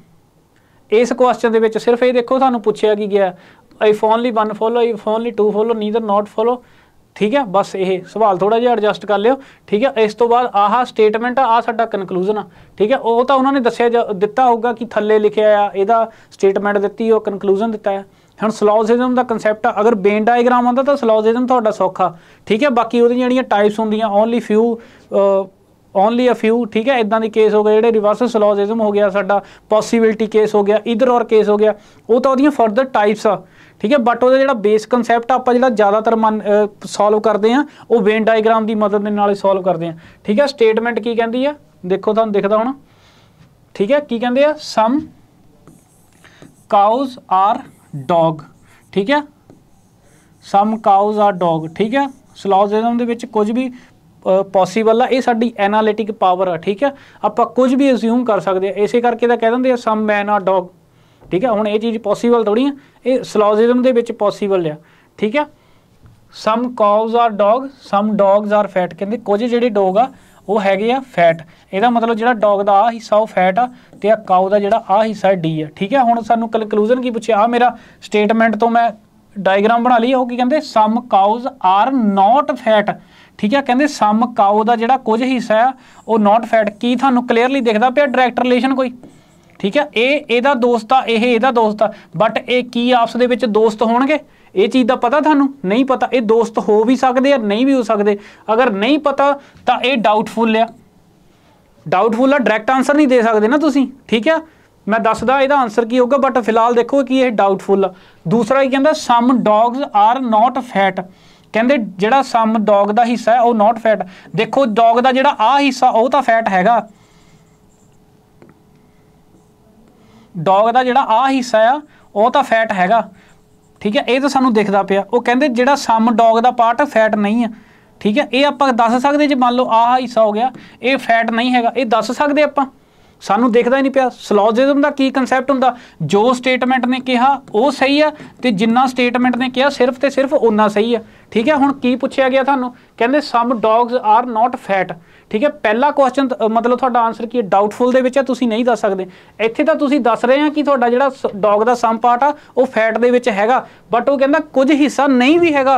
इस क्वेश्चन दे विच, सिर्फ ये देखो तुहानूं पुछया की गया, if only one follow, if only two follow, neither not follow, ठीक है। बस ये सवाल थोड़ा जिहा एडजस्ट कर लियो, ठीक है। इस तो बाद आह स्टेटमेंट आ साडा कनकलूजन आ, ठीक है। वो तो उन्होंने दस्सिया दिता होगा कि थल्ले लिखिया आ, इहदा स्टेटमेंट दित्ती, वो कनकलूजन दिता है। हुण सिलोजिज्म दा कंसैप्ट आ, अगर वेन डायग्राम आंदा तो सिलोजिज्म तुहाडा सौखा, ठीक है। बाकी उहदी जिहड़ियां टाइप्स हुंदियां, only few, only a few, ठीक है, इदां दे केस हो गए जिहड़े रिवर्स सिलोजिज्म हो गया साडा, पॉसिबिलिटी केस हो गया, इधर और केस हो गया, वो तो उहदियां फर्दर टाइप्स आ, ठीक है। बट वो जिहड़ा बेस कंसैप्ट आपां जिहड़ा ज़्यादातर सॉल्व करते हैं वो वेन डायग्राम की मदद दे नाल सॉल्व करते हैं, ठीक है। स्टेटमेंट की कहती है, देखो तुहानूं दिखदा होना, ठीक है। की कहते हैं, सम काउज आर डॉग, ठीक है, सम काउज आर डॉग, ठीक है। सिलोजिज्म दे विच कुछ भी पॉसीबल आ, ये साडी एनालिटिक पावर आ, ठीक है। आपां कुछ भी अज्यूम कर सकते हैं, इसे करके तो कह देंगे सम मैन आर डॉग, ठीक है। हुण ये चीज़ पॉसीबल थोड़ी है, ये सिलोजिज्म दे विच पॉसीबल है, ठीक है। Some cows are dog, some dogs are fat, कहते कुछ जिहड़े डॉग आ वो हैगे आ फैट, इहदा मतलब जिहड़ा डॉग दा आ हिस्सा वो फैट आ ते आ काउ दा जिहड़ा आ हिस्सा डी है, ठीक है। हुण सानूं कनकलूजन की पुछिया, आ मेरा स्टेटमेंट तो मैं डायग्राम बना ली, वो की कहते सम काउज आर नॉट फैट, ठीक है। कहते सम काउ दा जिहड़ा कुछ हिस्सा है वो नॉट फैट, की थानूं क्लीयरली दिखदा पिया डायरैक्ट रिलेशन कोई, ठीक है। ਇਹਦਾ ਦੋਸਤ ਆ, ਇਹ ਇਹਦਾ ਦੋਸਤ ਆ, बट ਇਹ ਕੀ आपस ਦੇ ਵਿੱਚ ਦੋਸਤ ਹੋਣਗੇ, ਇਹ ਚੀਜ਼ ਦਾ ਪਤਾ ਤੁਹਾਨੂੰ ਨਹੀਂ ਪਤਾ। ਇਹ ਦੋਸਤ ਹੋ ਵੀ ਸਕਦੇ ਆ, ਨਹੀਂ ਵੀ ਹੋ ਸਕਦੇ। ਅਗਰ ਨਹੀਂ ਪਤਾ ਤਾਂ ਇਹ ਡਾਊਟਫੁਲ ਆ, ਡਾਊਟਫੁਲ ਆ, ਡਾਇਰੈਕਟ ਆਨਸਰ ਨਹੀਂ ਦੇ ਸਕਦੇ ਨਾ ਤੁਸੀਂ, ਠੀਕ ਹੈ। ਮੈਂ ਦੱਸਦਾ ਇਹਦਾ ਆਨਸਰ ਕੀ ਹੋਊਗਾ, ਬਟ ਫਿਲਹਾਲ ਦੇਖੋ ਕਿ ਇਹ ਡਾਊਟਫੁਲ ਆ। ਦੂਸਰਾ ਕੀ ਕਹਿੰਦਾ, ਸਮ ਡੌਗਸ ਆਰ ਨॉट ਫੈਟ, ਕਹਿੰਦੇ ਜਿਹੜਾ ਸਮ ਡੌਗ ਦਾ ਹਿੱਸਾ ਹੈ ਉਹ ਨॉट ਫੈਟ। ਦੇਖੋ ਡੌਗ ਦਾ ਜਿਹੜਾ ਆ ਹਿੱਸਾ ਉਹ ਤਾਂ ਫੈਟ ਹੈਗਾ, डॉग का जिहड़ा आ हिस्सा आ वो तो फैट हैगा, ठीक है। ये तो सानू दिखदा पिया, वो कहते जिहड़ा सम डॉग का पार्ट फैट नहीं है, ठीक है। ये आपां दस सकदे जे मान लो आ हिस्सा हो गया ये फैट नहीं हैगा, ये दस सकदे आपां, सानू दिखदा ही नहीं पिया। सिलोजिज्म का की कंसैप्ट हुंदा, जो स्टेटमेंट ने कहा वो सही है ते जिन्ना स्टेटमेंट ने कहा सिर्फ ते सिर्फ उन्ना सही है, ठीक है। हुण की पुछया गया थानू, कहंदे some dogs are not fat, ठीक है। पहला क्वेश्चन मतलब तुहाडा आंसर की डाउटफुल दे विच है, तुसीं नहीं दस सकदे। इत्थे तां तुसीं दस रहे हैं कि तुहाडा जिहड़ा डॉग दा सम पार्ट आ वो फैट दे विच हैगा, बट वो कहंदा कुछ हिस्सा नहीं भी हैगा,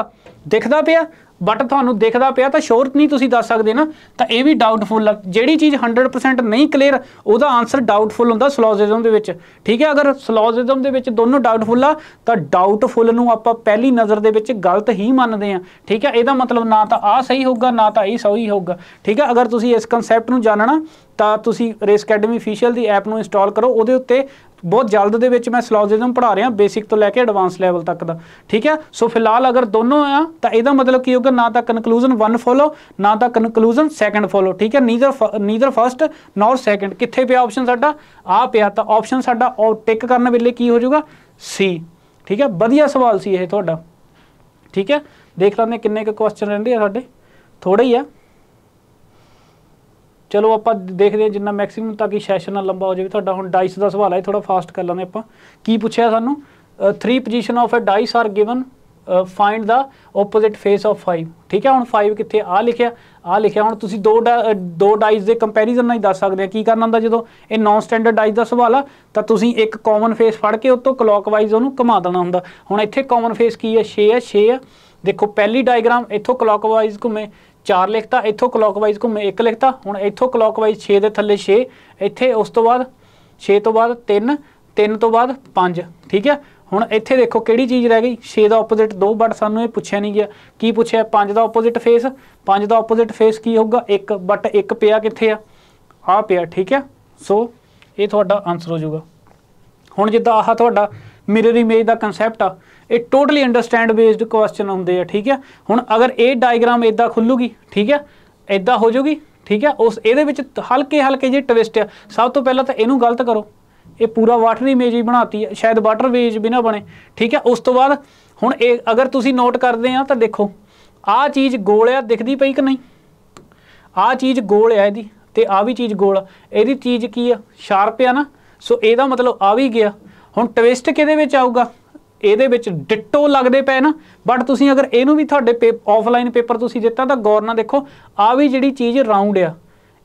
दिखदा पिया बट तुहानूं दिखदा पिया तां श्योर नहीं तुसीं दस सकदे ना, तां ये भी डाउटफुल आ। जिहड़ी चीज़ 100% नहीं क्लीयर उहदा आंसर डाउटफुल हुंदा सिलोजिज्म दे विच, ठीक है। अगर सिलोजिज्म दे विच दोनों डाउटफुल आ तां डाउटफुल नूं आपां पहली नज़र दे विच गलत ही मनदे आ, ठीक है। इहदा मतलब ना तां आ सही होगा ना तां ये सही होगा, ठीक है। अगर तुसीं इस कंसैप्ट नूं जानना तां तुसीं रेस अकैडमी ऑफिशियल दी ऐप नूं इंस्टॉल करो, उहदे उत्ते बहुत जल्द दे विच मैं सिलोजिज्म पढ़ा रहा बेसिक तो लैके एडवांस लैवल तक दा, ठीक है। सो फिलहाल अगर दोनों आ तो यदा मतलब की होगा ना तो कनकलूजन 1 फॉलो ना तो कनकलूजन 2 फॉलो, ठीक है। नीदर फर्स्ट नॉर सैकेंड, कित्थे पिया ऑप्शन साडा आ पिया, तो ऑप्शन साडा टिक करने वेले की हो जाऊगा सी, ठीक है। वधिया सवाल सी ये तुहाडा, ठीक है। देख लेंगे किन्ने के क्वेश्चन रहिंदे आ साडे, थोड़े ही आ, चलो आप देखते हैं जिन्ना मैक्सीमम ताकि सैशन ना लंबा हो जाए। तुहाडा हुण डाइस का सवाल है, थोड़ा फास्ट कर लेंगे आपां। की पुछया सानू, 3 position of a dice are given, find the opposite face of 5, ठीक है। हुण 5 कित्थे आ लिखिया हुण तुसीं दो डाइस के कंपैरिजन नाल दस सकदे की करना हुंदा। जदों ये नॉन स्टैंडर्ड डाइस का सवाल आ तां तुसीं एक कॉमन फेस फड़ के उत्तों क्लॉकवाइज उहनूं घुमा देना हुंदा। हुण इत्थे कॉमन फेस की है 6 है, देखो पहली डायग्राम इत्थों क्लॉकवाइज घुमे 4 लिखता, इत्थों क्लॉकवाइज घुमे 1 लिखता, हुण इत्थों क्लॉकवाइज 6 दे थल्ले 6, इत्थे उस तो बाद 6 तो बाद 3, 3 तो बाद 5, ठीक है। हुण इत्थे देखो किहड़ी चीज़ रह गई, 6 का ओपोजिट 2, बट सानू ये पुछया नहीं गया। की पुछया 5 का ओपोजिट फेस, 5 का ओपोजिट फेस की होगा 1, बट 1 पिया कित्थे आ पिया, ठीक है। सो ये तुहाडा आंसर हो जाऊगा। हुण जिद्दां आह तुहाडा मिरर इमेज का कंसैप्ट आ, ये टोटली अंडरस्टैंड बेस्ड क्वेश्चन होंदे आ, ठीक है। हुण अगर ये डायग्राम इदां खुलूगी, ठीक है, इदां हो जाऊगी, ठीक है। उस ये हल्के हल्के जी ट्विस्ट आ। सब तो पहला तो इनू गलत करो, ये पूरा वाटर इमेज ही बनाती है, शायद वाटर इमेज भी ना बने, ठीक है। उस तो बाद हुण अगर तुसीं नोट करते हैं तो देखो आ चीज़ गोल आ, दिखती पई कि नहीं, आ चीज़ गोल आ इहदी ते आ भी चीज़ गोल आ, इहदी चीज़ की आ शार्प आ ना, सो ਇਹਦਾ मतलब आ भी गया। हुण ट्विस्ट किहदे विच आऊगा, ਇਹਦੇ ਵਿੱਚ ਡਿਟੋ लगते पे ना, बट तुसीं अगर ਇਹਨੂੰ भी तुहाडे ऑफलाइन पेपर तुसीं दिता तो गौर नाल देखो आ भी जिहड़ी चीज़ राउंड आ,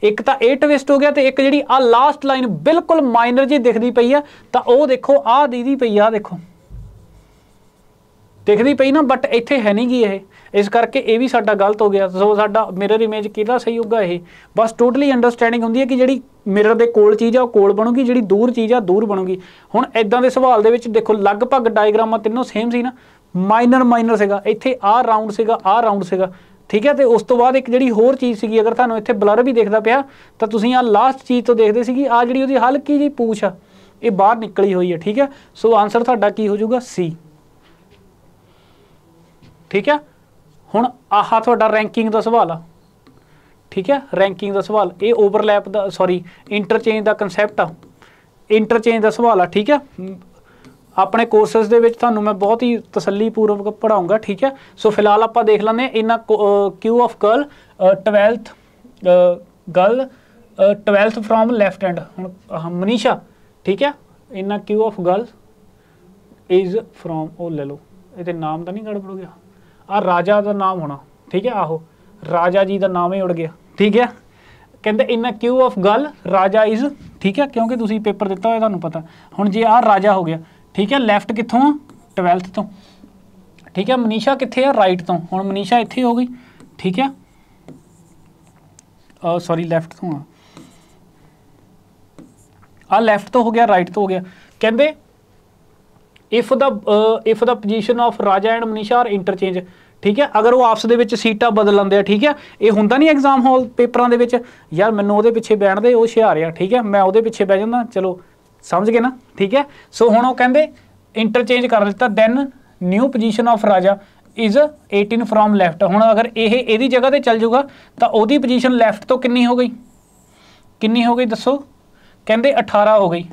एक तो ये ट्विस्ट हो गया, तो एक जी आ लास्ट लाइन बिल्कुल माइनर जी दिखती पई आ, तो वह देखो आ दीदी पई आ, देखो दिखती पई ना, बट इत्थे है नहीं गी ये, इस करके ये भी साडा गलत हो गया। सो साडा मिरर इमेज किहदा सही होगा, ये बस टोटली अंडरस्टैंडिंग होंदी है कि जिहड़ी मिरर दे कोल चीज़ आ कोल बनूगी, जिहड़ी दूर चीज़ आ दूर बनूगी। हुण इदां दे सवाल दे विच देखो लगभग डायग्रामां तीनों सेम सी ना, माइनर माइनर सीगा, इत्थे आ राउंड सीगा, आ राउंड सीगा, ठीक है। तो उस तो बाद एक जी होर चीज़ सी, अगर तुहानूं इत्थे ब्लर भी दिखदा पिया तो तुसीं आ लास्ट चीज़ तो देखदे सी, आ जिहड़ी उहदी हल्की जी पूछ आ ये बाहर निकली हुई है, ठीक है। सो आंसर तुहाडा की हो जाऊगा सी, ठीक है। हुण आह तुहाडा रैंकिंग का सवाल आ, ठीक है, रैंकिंग का सवाल, ये ओवरलैप का सॉरी इंटरचेंज का कंसैप्ट आ, इंटरचेंज का सवाल आ, ठीक है। अपने कोर्सेस दे विच तुहानूं मैं बहुत ही तसल्लीपूर्वक पढ़ाऊँगा, ठीक है। सो फिलहाल आपां देख लैंदे in a queue of girl 12th girl 12th from left hand, हुण मनीषा, ठीक है, in a queue of girl is from, ओ ले लो ये नाम तो नहीं गड़बड़ गया, आ राजा का नाम होना, ठीक है, आहो राजा जी का नाम ही उड़ गया, ठीक है। कहते इन्ना queue of girl Raja is, ठीक है, क्योंकि तुसीं पेपर दिता होया तुहानूं पता। हुण जे आ राजा हो गया, ठीक है, लैफ्ट कित्थों आ 12th तो, ठीक है। मनीषा कित्थे आ राइट तो, हुण मनीषा इत्थे हो गई, ठीक है, सॉरी लैफ्ट तो आ लैफ्ट तो हो गया, राइट तो हो गया। कहते if the position of Raja and Manisha are interchange, ठीक है, अगर वो आपस दे सीटां बदल लेंदे, ठीक है। ये हुंदा नहीं एग्जाम हॉल पेपरां दे विच, यार मैनूं उहदे पिछे बैठ दे, वो हुशियार आ, ठीक है, मैं उहदे पिछे बह जांदा, चलो समझ गए ना, ठीक है। सो हुण वो कहंदे इंटरचेंज कर दिता, then new position of Raja is 18 from left. हुण अगर ये जगह पर चल जाऊगा तो वही पोजीशन लैफ्ट तो कितनी हो गई, कितनी हो गई दसो, कहंदे 18 हो गई।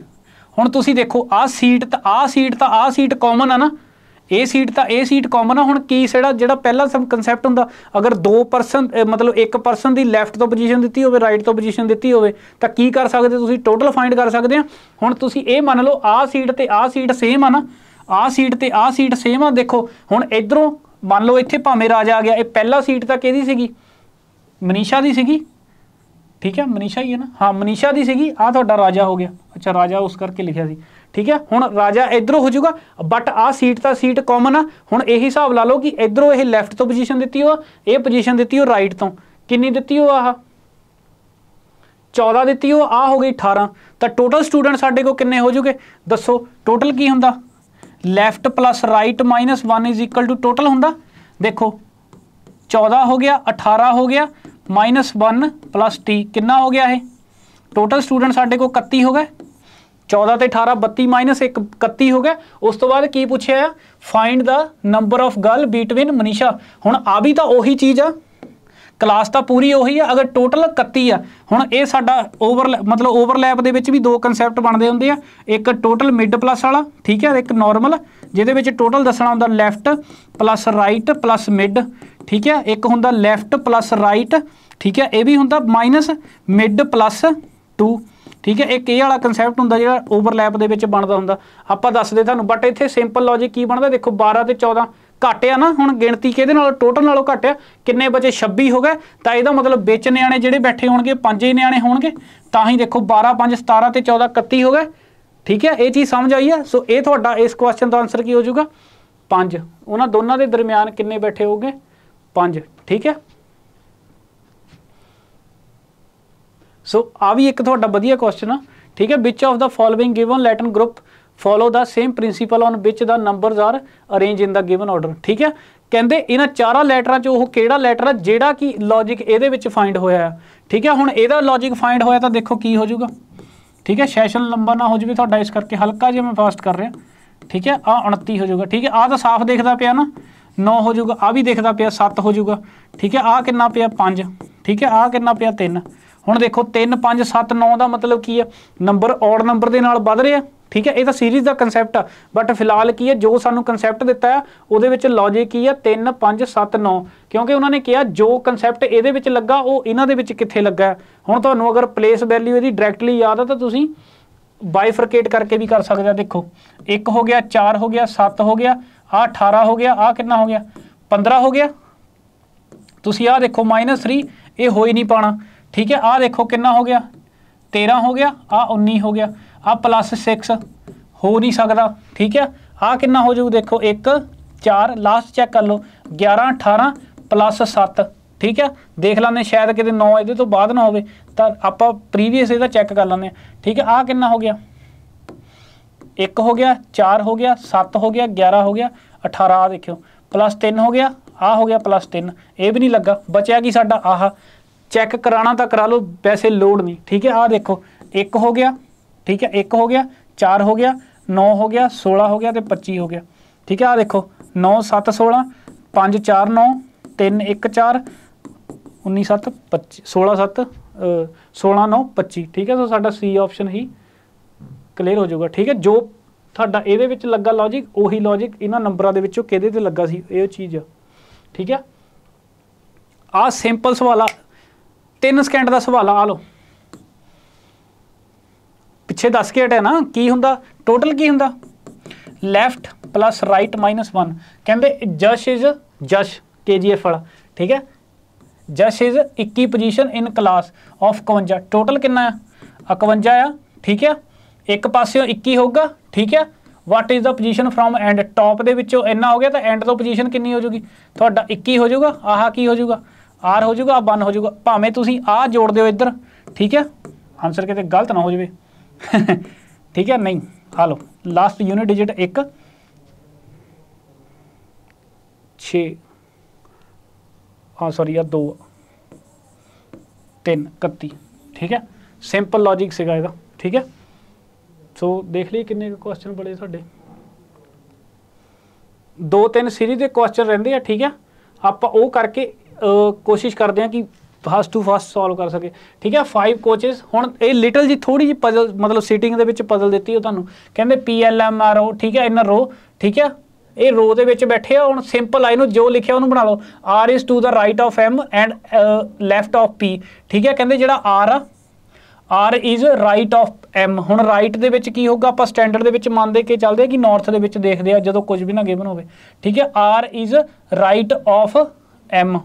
हुण तुसीं देखो आ सीट कॉमन है ना, ये सीट कॉमन है। हुण की जिहड़ा पहला सब कंसैप्ट हुंदा, अगर 2 परसन मतलब एक परसन की लैफ्ट तो पोजीशन दी होवे, राइट तो पोजीशन दी होवे, तो की कर सकते तुसीं टोटल फाइंड कर सकते हैं। हुण तुसीं ये मान लो आ सीट सेम आ ना, आ सीट सेम आ, देखो हुण इधरों मान लो इत्थे भावें राजा आ गया, ये पहला सीट तक किहदी सीगी, मनीषा दी सीगी, ठीक है, मनीषा ही है ना, हाँ मनीषा दी सीगी, आ तुहाडा राजा हो गया, अच्छा राजा उस करके लिखिया सी, ठीक है। हुण राजा इधरों हो जाऊगा, बट आ सीट कॉमन आ। हुण यही हिसाब ला लो कि इधरों ये लैफ्ट तो पोजीशन दी हो, ये पोजीशन दी हो राइट तो, कितनी दी हो, आह 14 दी हो, आ हो गई 18, तो टोटल स्टूडेंट साडे को किन्ने हो जूगे दसो, टोटल की हुंदा left plus right -1 is equal to total हुंदा, देखो 14 हो गया, 18 हो गया, -1 प्लस टी कितना हो गया है, टोटल स्टूडेंट साडे को 31 हो गए, 14 ते 18 32 -1 31 हो गया। उस तो बाद की पूछे आ, find the number of girl between Manisha. हुण आ भी तो उही चीज़ आ, क्लास तो पूरी उही है, अगर टोटल 31 आ। हुण ये साडा मतलब ओवरलैप दे विच भी 2 कंसैप्ट बनते होंदे आ, एक टोटल मिड प्लस वाला, ठीक है, एक नॉर्मल जिहदे विच टोटल दसना हुंदा left plus right plus mid, ठीक है, एक हुंदा लैफ्ट प्लस राइट, ठीक है, ये भी हुंदा माइनस मिड प्लस 2, ठीक है। एक ये वाला कंसैप्ट हुंदा जिहड़ा ओवरलैप दे विच बनदा हुंदा, आपां दसदे तुहानूं, बट इत्थे सिंपल लॉजिक की बनदा, देखो 12 ते 14 घट आ ना, हुण गिणती किहदे नाल टोटल नालों घट आ, किन्ने बचे 26 हो गए, तो इहदा मतलब विच नियाणे जिहड़े बैठे होणगे 5 ही नियाणे होणगे, तां ही देखो 12 5 17 ते 14 31 हो गए, ठीक है। ये चीज़ समझ आई है। सो ये तुहाडा इस क्वेश्चन का आंसर की हो जाऊगा 5, उन्हां दोनों के दरमियान किन्ने बैठे होगे 5, ठीक है। सो आ भी एक तुहाडा वधिया क्वेश्चन आ, ठीक है। Which of the following given Latin group follow the same principle on which the numbers are arrange in the given order, ठीक है। कहते इन्हां 4 लैटरां चों ओह किहड़ा लैटर है जिहड़ा कि लॉजिक इहदे विच फाइंड होया, ठीक है। हुण इहदा लॉजिक फाइंड होया तो देखो की हो जाऊगा, ठीक है, सैशन लंबा ना हो जाए तुहाडा, इस करके हल्का जिहा मैं फास्ट कर रहा, ठीक है। आ 29 हो जाऊगा, ठीक है। आ तो साफ दिखता पिया ना 9 हो जाऊगा, आ भी दिखता पिया 7 हो जाऊगा, ठीक है। आ कितना पिया 5, ठीक है। आ कितना पिया 3। हुण देखो 3 5 7 9 का मतलब की है नंबर ऑड नंबर के नाल वध रहे, ठीक है। ये तो सीरीज़ का कंसैप्ट आ, बट फिलहाल की है जो सानू कंसैप्ट दिता है उहदे विच लॉजिक की है 3 5 7 9, क्योंकि उन्होंने कहा जो कंसैप्ट इहदे विच लगा वो इन्हां दे विच कित्थे लगा है। हुण तुहानू अगर प्लेस वैल्यू इहदी डायरैक्टली याद है तो तुसीं बाइफरकेट करके भी कर सकते हैं। देखो 1 हो गया, 4 हो गया, 7 हो गया, आ 18 हो गया, आ कितना हो गया 15 हो गया। तुसीं आ देखो -3 ये हो ही नहीं पाना, ठीक है। आ देखो कितना हो गया 13 हो गया, आ 19 हो गया, आ +6 हो नहीं सकता, ठीक है। आ कितना हो जाऊ देखो 1 4 लास्ट चेक कर लो 11 18 +7, ठीक है। देख लें शायद कि 9 ये तो बाद ना हो तो आप प्रीवियस ਇਹਦਾ चेक कर लें, ठीक है। आ कितना हो गया 1 हो गया, 4 हो गया, 7 हो गया, 11 हो गया, 18 आ देखियो +3 हो गया, आ हो गया +3, ये भी नहीं लगा। बचा कि साडा आह चेक कराना तो करा लो, वैसे लोड नहीं, ठीक है। आ देखो 1 हो गया, ठीक है, 1 हो गया, 4 हो गया, 9 हो गया, 16 हो गया तो 25 हो गया, ठीक है। आ देखो 9 7 16 5 4 9 3 1 4 19 7 25 16 7 16 9 25, ठीक है। तो साडा सी ऑप्शन ही क्लीयर हो जाऊगा, ठीक है। जो ਤੁਹਾਡਾ ਇਹਦੇ ਵਿੱਚ ਲੱਗਾ ਲੌਜਿਕ ਉਹੀ ਲੌਜਿਕ ਇਹਨਾਂ ਨੰਬਰਾਂ ਦੇ ਵਿੱਚੋਂ ਕਿਹਦੇ ਤੇ ਲੱਗਾ ਸੀ ਇਹ ਚੀਜ਼, ਠੀਕ ਹੈ। ਆ ਸਿੰਪਲ ਸਵਾਲ ਆ 3 ਸਕਿੰਟ ਦਾ ਸਵਾਲ ਆ ਲਓ, ਪਿੱਛੇ ਦੱਸ ਕੇ ਹਟਿਆ ਨਾ ਕੀ ਹੁੰਦਾ ਟੋਟਲ ਕੀ ਹੁੰਦਾ ਲੈਫਟ ਪਲੱਸ ਰਾਈਟ -1 ਕਹਿੰਦੇ ਜਸ਼ ਇਜ਼ ਜਸ਼ KGF ਵਾਲਾ, ठीक है। जश is 21 position in class of 51, total कितना है 51 आ, ठीक है। एक पासियों 21 होगा, ठीक है। What is the position from and top के विचों इन्ना हो गया तो एंड तो पोजीशन कितनी हो जाएगी थोड़ा 21 हो जाऊगा, आह की हो जाऊगा R हो जाऊगा, 1 हो जाऊगा। भावें तुसीं आ जोड़ दो इधर, ठीक है। आंसर कितने गलत ना हो जाए ठीक है। नहीं आ लो लास्ट यूनिट डिजिट 1 6 हाँ सॉरी यार 2 3 31, ठीक है। सिंपल लॉजिक सीगा ਇਹਦਾ, ठीक है। सो देख लिए किन्ने क्वेश्चन बड़े साडे 2-3 सीरीज के क्वेश्चन रहिंदे आ, ठीक है। आप वो करके कोशिश करते हैं कि फास्ट टू फास्ट सॉल्व कर सके, ठीक है। 5 कोचेस हुण ये लिटल जी थोड़ी जी पजल मतलब सीटिंग दे विच पजल दित्ती है तुहानूं, कहंदे PLMRO, ठीक है, इन रो, ठीक है। ये रो दे विच बैठे हुण सिंपल आई जो लिखिया उन्होंने बना लो R is to the right of M and left of P, ठीक है। कहते जिहड़ा R is right of M, हुण राइट दे विच की होगा आपां स्टैंडर्ड दे विच मंनदे के चलदे कि नॉर्थ दे विच देखदे आ जदों कुछ भी ना गिवन होवे, ठीक है। R is right of M,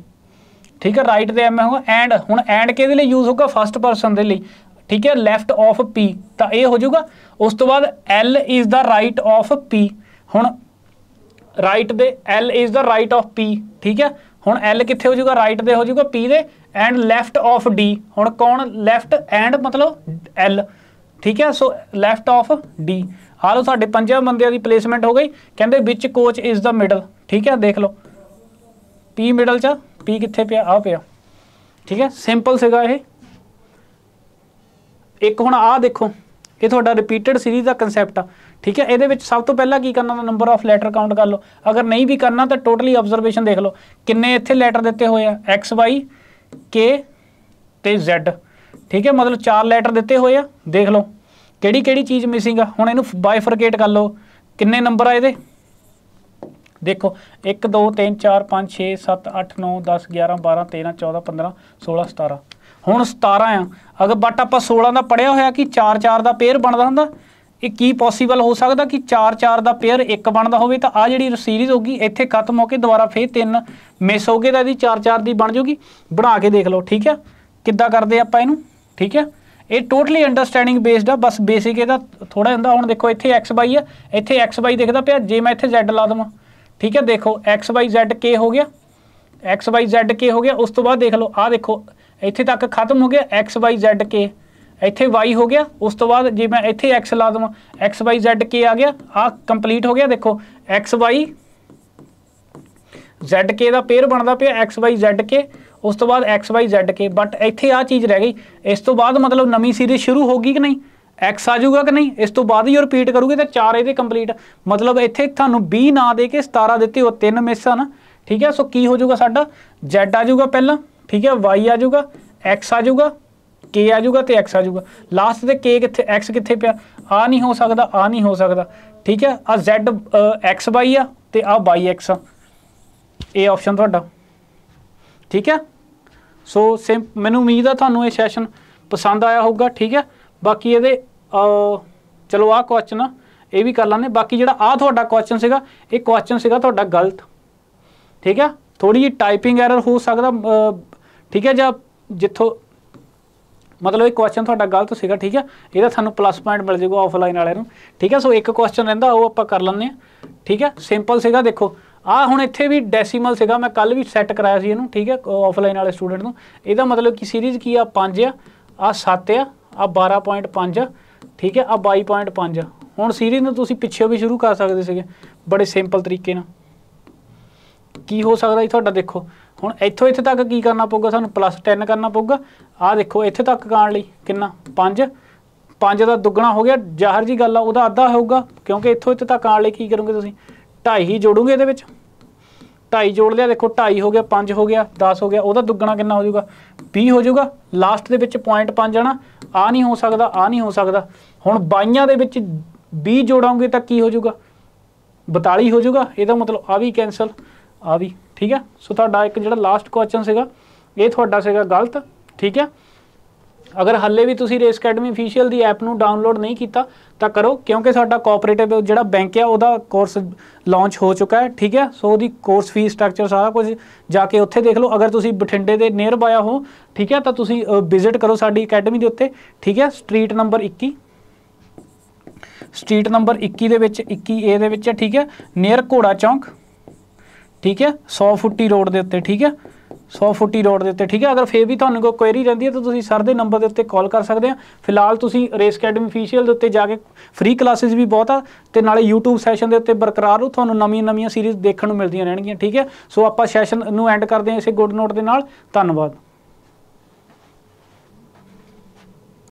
ठीक है, राइट दे M होगा एंड हुण एंड किहदे लई यूज़ होगा फस्ट परसन दे लई, ठीक है, लैफ्ट ऑफ P तो ये हो जाऊगा। उस तो बाद L is the right of P, हुण right they L is the right of P, ठीक है। हुण L कित्थे हो जाऊगा राइट दे हो जाऊगा P they and left of D, हुण कौन लैफ्ट एंड मतलब L, ठीक है। सो लैफ्ट ऑफ D आ लो साढ़े 5 बंदियां दी प्लेसमेंट हो गई। कहंदे विच कोच इज़ द मिडल, ठीक है। देख लो P मिडल च P कित्थे पिया आ पिया, ठीक है। सिंपल सीगा ये एक। हुण आ देखो ये थोड़ा रिपीटेड सीरीज़ का कंसैप्ट आ, ठीक है। ये सब तो पहला की करना नंबर ऑफ लैटर काउंट कर लो, अगर नहीं भी करना तो टोटली ऑब्जरवेशन देख लो किन्ने इत्थे लैटर दिते हुए हैं X Y K ते Z, ठीक है। मतलब 4 लैटर दिते हुए हैं, देख लो किहड़ी चीज़ मिसिंग आ। हुण इहनूं बाइफरकेट कर लो किन्ने नंबर आ इहदे देखो 1 2 3 4 5 6 7 8 9 10 11 12 13 14 15 16 17 हुण 17 आ। अगर बट आप 16 का पढ़िया होया कि 4-4 का पेयर बनता होंदा, ये की पॉसीबल हो सकता कि 4-4 का पेयर एक बनता हो तो आ जी सीरीज़ होगी इत्थे खत्म होकर दोबारा फिर 3 मिस हो गए तो यदि 4-4 की बन जूगी। बना के देख लो, ठीक है, किद्दां करदे आपां इहनूं, ठीक है। ये टोटली अंडरस्टैंडिंग बेस्ड आ, बस बेसिक इहदा थोड़ा हुंदा। हुण देखो इत्थे XY है, इत्थे XY दिखदा पिया, जे मैं इत्थे Z ला देवां, ठीक है। देखो XYZK हो गया, XYZK हो गया। उस तो बाद देख लो आ देखो इत्थे तक खत्म हो गया XYZK, इत्थे Y हो गया। उस तो बाद जे मैं इत्थे X ला देवां XYZK आ गया, आ कंप्लीट हो गया। देखो XYZK का पेयर बनता पे XYZK, उस तो बाद XYZK, बट इत्थे आ चीज़ रह गई। इस तो बाद मतलब नवी सीरीज़ शुरू होगी कि नहीं, X आ जाऊगा कि नहीं, इस तो बाद ही रिपीट करूँगे तो 4 ये कंप्लीट। मतलब इत्थे थानू 20 ना दे के 17 दिते हो, 3 मिस आ ना, ठीक है। सो की हो जाऊगा साडा Z आ जाऊगा पहला, ठीक है, वाई आ जाऊगा, एक्स आ जाऊगा, के आ जाऊगा तो एक्स आ जाऊगा, लास्ट ते के कितने एक्स कितने पिया, आ नहीं हो सकता, आ नहीं हो सकता, ठीक है। आ Z एक्स वाई आ ते आ वाई एक्स आ, ये ऑप्शन तुहाडा, ठीक है। सो सिम मैनूं उम्मीद है तुहानूं ये सैशन पसंद आया होगा, ठीक है। बाकी ये चलो आ क्वेश्चन आ ये भी कर लाने, बाकी जिहड़ा आ तुहाडा क्वेश्चन सीगा ये क्वेश्चन सीगा तुहाडा गलत, ठीक है। थोड़ी जी टाइपिंग एरर हो सकता, ठीक है, जां जिथों मतलब ये क्वेश्चन तुहाडा गलत सीगा, ठीक है। ਇਹਦਾ ਤੁਹਾਨੂੰ प्लस पॉइंट मिल जाएगा ऑफलाइन वाले नूं, ठीक है। सो एक क्वेश्चन रहिंदा ਉਹ ਆਪਾਂ कर लैंदे आ, ठीक है। सिंपल सीगा, देखो आ हुण इत्थे भी डेसीमल सीगा, मैं कल भी सैट कराया सी इहनूं, ठीक है, ऑफलाइन वाले स्टूडेंट नूं। ਇਹਦਾ मतलब कि सीरीज़ की आ 5 आ 7 आ 12.5 ठीक है, आ 22.5 हुण सीरीज़ नूं तुसीं पिछे भी शुरू कर सकदे सीगे बड़े सिंपल तरीके नाल। की हो सकदा जी तुहाडा, देखो हुण इत्थों इत्थे तक की करना पऊगा, सानूं +10 करना पऊगा। आ देखो इत्थे तक आउण लई किन्ना 5 का दुगना हो गया, ज़ाहिर जी गल आ उहदा अद्धा होगा, क्योंकि इत्थों इत्थे तक आउण लई की करोगे तुसीं 2.5 ही जोड़ोगे, इहदे विच 2.5 जोड़ लिया, देखो 2.5 हो गया, 5 हो गया, 10 हो गया, उहदा दुगना कितना हो जाऊगा 20 हो जाऊगा। लास्ट दे विच 0.5 आना, आ नहीं हो सकता, आ नहीं हो सकता। हुण 22 दे विच 20 जोड़ोगे तो की हो जाऊगा 42 हो जाऊगा, ਇਹਦਾ मतलब आ भी कैंसल, आ भी, ठीक है। सो तुहाडा एक जिहड़ा लास्ट क्वेश्चन सीगा ये तुहाडा सीगा गलत, ठीक है। अगर हल्ले भी तुसीं रेस अकैडमी ऑफिशियल दी ऐप नूं डाउनलोड नहीं कीता तो करो, क्योंकि साडा कोऑपरेटिव जिहड़ा बैंक है उहदा कोर्स लॉन्च हो चुका है, ठीक है। सो उहदी कोर्स फीस स्ट्रक्चर सारा कुछ जाके उत्थे देख लो। अगर तुसीं बठिंडे दे नियर बाय हो, ठीक है, तो तुसीं विजिट करो साडी अकैडमी दे उत्ते, ठीक है। स्ट्रीट नंबर 21 दे विच 21A दे विच, ठीक है, नियर घोड़ा चौंक, ठीक है, 100 फुट्टी रोड के उत्ते, ठीक है, 100 फुट्टी रोड के उत्ते, ठीक है। अगर फिर भी तुहानूं कोई क्वेरी रहिंदी है तो तुसीं सर दे नंबर के उत्ते कॉल कर सकते हैं। फिलहाल तुसीं रेस अकैडमी ऑफिशियल के उत्ते जाके फ्री क्लासिस भी बहुत आ ते नाले यूट्यूब सैशन के उत्ते बरकरार हो, तुहानूं नवीं सीरीज़ देखण नूं मिलदियां रहणगीਆਂ, ठीक है। सो आपां सैशन नूं एंड करदे हां इसे गुड नोट दे नाल। धन्नवाद।